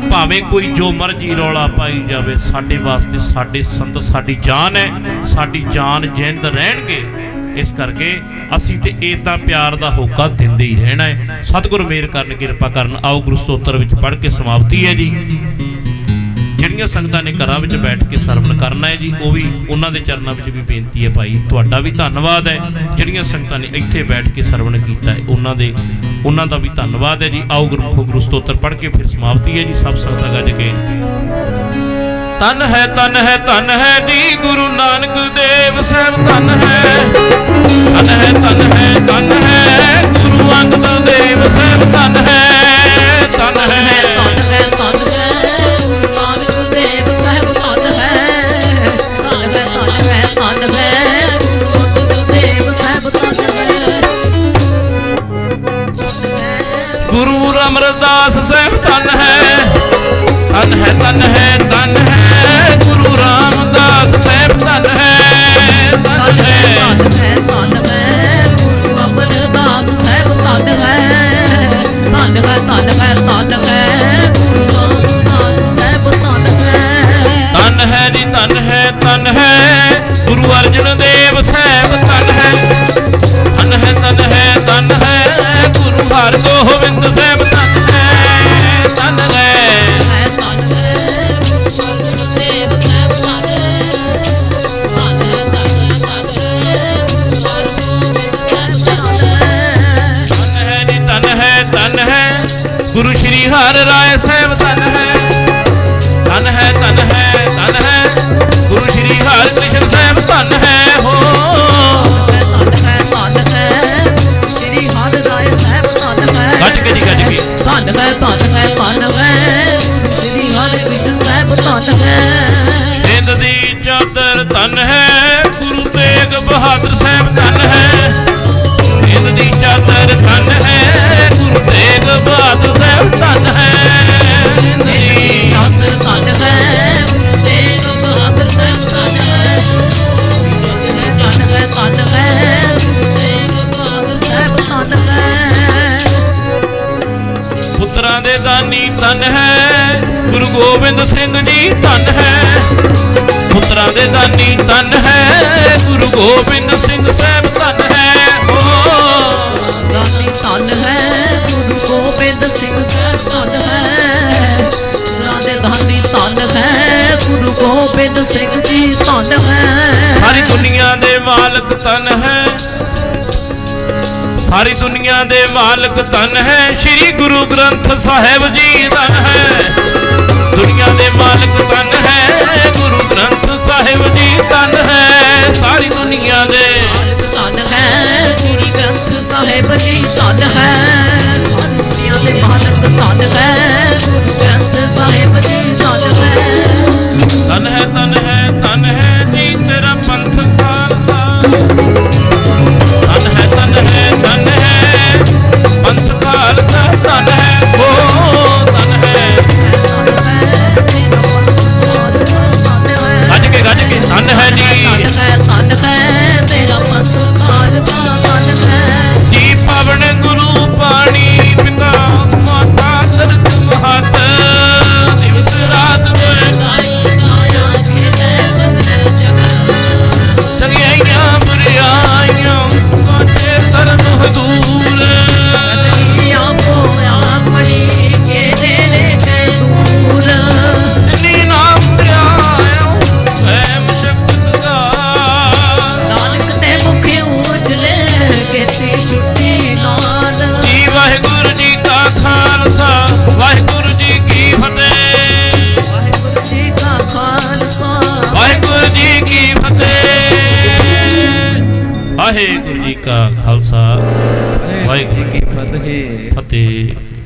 भावें कोई जो मर्जी रौला पाई जावे, साडे वास्ते साडे संत साडी जान है, साडी जान जिंद रहणगे। इस करके असीं ते इदां प्यार दा होका दिंदे ही रहना है। सतगुर मेहर करन किरपा करन। आओ गुरु स्तोत्र विच पढ़ के समाप्ति है जी। ਜਿਹੜੀਆਂ ਸੰਗਤਾਂ ਨੇ ਘਰਾਂ ਵਿੱਚ ਬੈਠ ਕੇ ਸਰਵਣ ਕਰਨਾ ਹੈ ਜੀ, ਉਹ ਵੀ ਉਹਨਾਂ ਦੇ ਚਰਨਾਂ ਵਿੱਚ ਵੀ ਬੇਨਤੀ ਹੈ ਭਾਈ, ਤੁਹਾਡਾ ਵੀ ਧੰਨਵਾਦ ਹੈ। ਜਿਹੜੀਆਂ ਸੰਗਤਾਂ ਨੇ ਇੱਥੇ ਬੈਠ ਕੇ ਸਰਵਣ ਕੀਤਾ ਹੈ ਉਹਨਾਂ ਦਾ ਵੀ ਧੰਨਵਾਦ ਹੈ ਜੀ। ਆਓ ਗੁਰਮੁਖ ਗੁਰੂ ਸਤੋਤਰ ਪੜ੍ਹ ਕੇ ਫਿਰ ਸਮਾਪਤੀ ਹੈ ਜੀ। ਸਭ ਸੰਗਤਾਂ ਗੱਜ ਕੇ ਧੰਨ ਹੈ ਧੰਨ ਹੈ ਧੰਨ ਹੈ ਜੀ ਗੁਰੂ ਨਾਨਕ ਦੇਵ ਸਾਹਿਬ, ਧੰਨ ਹੈ ਧੰਨ ਹੈ ਧੰਨ ਹੈ ਧੰਨ ਹੈ ਗੁਰੂ ਅੰਗਦ ਦੇਵ ਸਾਹਿਬ, ਧੰਨ ਹੈ ਧੰਨ ਹੈ ਧੰਨ ਹੈ ਧੰਨ ਹੈ ਗੁਰੂ ਨਾਨਕ ਦੇਵ ਸਾਹਿਬ, ਧੰਨ ਹੈ ਧੰਨ ਹੈ ਧੰਨ ਹੈ ਧੰਨ ਹੈ ਗੁਰੂ ਅੰਗਦ ਦੇਵ ਸਾਹਿਬ, ਧੰਨ ਹੈ ਗੁਰੂ ਰਾਮਦਾਸ ਸਾਹਿਬ ਧੰਨ ਹੈ ਧੰਨ ਹੈ ਧੰਨ ਹੈ ਧੰਨ ਹੈ ਗੁਰੂ ਰਾਮਦਾਸ ਸਾਹਿਬ ਧੰਨ ਹੈ ਧੰਨ ਹੈ ਧੰਨ ਹੈ ਗੁਰੂ ਅਮਰਦਾਸ ਸਾਹਿਬ ਧੰਨ ਹੈ ਧੰਨ ਹੈ ਧੰਨ ਹੈ ਧੰਨ ਹੈ ਗੁਰੂ ਰਾਮਦਾਸ ਸਾਹਿਬ ਧੰਨ ਹੈ ਧੰਨ ਹੈ ਜੀ ਧੰਨ ਹੈ ਗੁਰੂ ਅਰਜਨ ਦੇਵ ਸਾਹਿਬ ਧੰਨ ਹੈ ਧੰਨ ਹੈ ਧੰਨ ਹੈ ਧੰਨ ਹੈ ਗੁਰੂ ਹਰਗੋਬਿੰਦ ਸਾਹਿਬ ਧੰਨ ਹੈ ਧੰਨ ਹੈ ਧੰਨ ਹੈ ਦੇਵ ਸਾਹਿਬ ਧੰਨ ਧੰਨ ਹੈ ਗੁਰੂ ਸ਼੍ਰੀ ਹਰਿ ਰਾਏ ਸਾਹਿਬ ਧੰਨ ਹੈ ਧੰਨ ਹੈ ਧੰਨ ਹੈ ਧੰਨ ਹੈ ਗੁਰੂ ਸ਼੍ਰੀ ਹਰਿ ਕ੍ਰਿਸ਼ਨ ਸਾਹਿਬ ਧੰਨ ਹੈ ਹੋ ਧੰਨ ਹੈ ਸ਼੍ਰੀ ਹਰਿ ਰਾਏ ਸਾਹਿਬ ਧੰਨ ਹੈ ਗੱਜ ਕੇ ਜੀ ਗੱਜ ਕੇ ਧੰਨ ਹੈ ਧੰਨ ਹੈ ਧੰਨ ਹੈ ਸ਼੍ਰੀ ਹਰਿ ਕ੍ਰਿਸ਼ਨ ਸਾਹਿਬ ਧੰਨ ਹੈ ਨਿੰਦ ਦੀ ਚਾਦਰ ਧੰਨ ਹੈ ਗੁਰੂ ਤੇਗ ਬਹਾਦਰ ਸਾਹਿਬ ਧੰਨ ਹੈ ਨਿੰਦ ਦੀ ਚਾਦਰ ਧੰਨ ਹੈ ਗੁਰੂ ਤੇਗ ਬਹਾਦਰ ਸਾਹਿਬ ਧੰਨ ਹੈ ਨਿੰਦ ਦੀ ਚਾਦਰ ਧੰਨ ਹੈ ਗੁਰੂ ਤੇਗ ਬਹਾਦਰ ਸਾਹਿਬ ਧੰਨ ਹੈ ਧੰਨ ਹੈ ਧੰਨ ਹੈ ਗੁਰੂ ਤੇਗ ਬਹਾਦਰ ਸਾਹਿਬ ਧੰਨ ਹੈ ਪੁੱਤਰਾਂ ਦੇ ਦਾਨੀ ਧੰਨ ਹੈ ਗੁਰੂ ਗੋਬਿੰਦ ਸਿੰਘ ਜੀ ਧੰਨ ਹੈ ਪੁੱਤਰਾਂ ਦੇ ਦਾਨੀ ਧੰਨ ਹੈ ਗੁਰੂ ਗੋਬਿੰਦ ਸਿੰਘ ਸਾਹਿਬ ਧੰਨ ਹੈ ਹੋ ਦਾਨੀ ਧੰਨ ਹੈ ਗੁਰੂ ਗੋਬਿੰਦ ਸਿੰਘ ਸਾਹਿਬ ਧੰਨ ਹੈ ਪੁੱਤਰਾਂ ਦੇ ਦਾਨੀ ਧੰਨ ਹੈ ਗੁਰੂ ਗੋਬਿੰਦ ਸਿੰਘ ਜੀ ਧੰਨ ਹੈ ਸਾਰੀ ਦੁਨੀਆ ਦੇ ਮਾਲਕ ਧੰਨ ਹੈ ਸਾਰੀ ਦੁਨੀਆ ਦੇ ਮਾਲਕ ਧੰਨ ਹੈ ਸ੍ਰੀ ਗੁਰੂ ਗ੍ਰੰਥ ਸਾਹਿਬ ਜੀ ਧੰਨ ਹੈ ਦੁਨੀਆ ਦੇ ਮਾਲਕ ਧੰਨ ਹੈ ਗੁਰੂ ਗ੍ਰੰਥ ਸਾਹਿਬ ਜੀ ਧੰਨ ਹੈ ਸਾਰੀ ਦੁਨੀਆ ਦੇ ਮਾਲਕ ਧੰਨ ਹੈ ਸ੍ਰੀ ਗ੍ਰੰਥ ਸਾਹਿਬ ਜੀ ਧੰਨ ਹੈ ਸਾਰੀ ਦੁਨੀਆ ਦੇ ਮਾਲਕ ਧੰਨ ਹੈ ਗੁਰੂ ਗ੍ਰੰਥ ਸਾਹਿਬ ਜੀ ਧੰਨ ਹੈ ਧੰਨ ਹੈ ਜੀ ਤੇਰਾ ਪੰਥ ਖਾਲਸਾ ਧੰਨ ਹੈ ਪੰਥ ਖਾਲਸਾ ਧੰਨ ਹੈ ਹੋ ਧੰਨ ਹੈ ਗੱਜ ਕੇ ਧੰਨ ਹੈ ਜੀ ਧੰਨ ਹੈ ਤੇਰਾ ਪੰਥ ਖਾਲਸਾ ਧੰਨ ਹੈ ਜੀ ਪਵਨ ਗੁਰੂ ਪਾਣੀ ਪਿਤਾ ਮਾਤਾ ਧਰਤ ਮਹਤ ਦਿਵਸ ਰਾਤ ਦੋਏ ਚੰਗਿਆਈਆਂ ਬੁਰਿਆਈਆਂ ਬਾਟੇ ਧਰਮ ਹਦੂਰ ਨੀ ਨਾਮ ਧਿਆਇਓ ਐਮ ਸ਼ਕਤ ਦਾ ਨਾਨਕ ਤੇ ਮੁਖ ਉਜਲੇ ਕੀਤੀ ਛੁੱਟੀ ਲਾਲ ਜੀ ਵਾਹਿਗੁਰੂ ਜੀ ਕਾ ਖਾਲਸਾ ਵਾਹਿਗੁਰੂ ਜੀ ਕੀ ਫਤਿਹ ਵਾਹਿਗੁਰੂ ਜੀ ਕਾ ਖਾਲਸਾ ਵਾਹਿਗੁਰੂ ਜੀ ਕੀ ਫਤਿਹ ਵਾਹਿਗੁਰੂ ਜੀ ਕਾ ਖਾਲਸਾ ਵਾਹਿਗੁਰੂ ਜੀ ਕੀ ਫਤਿਹ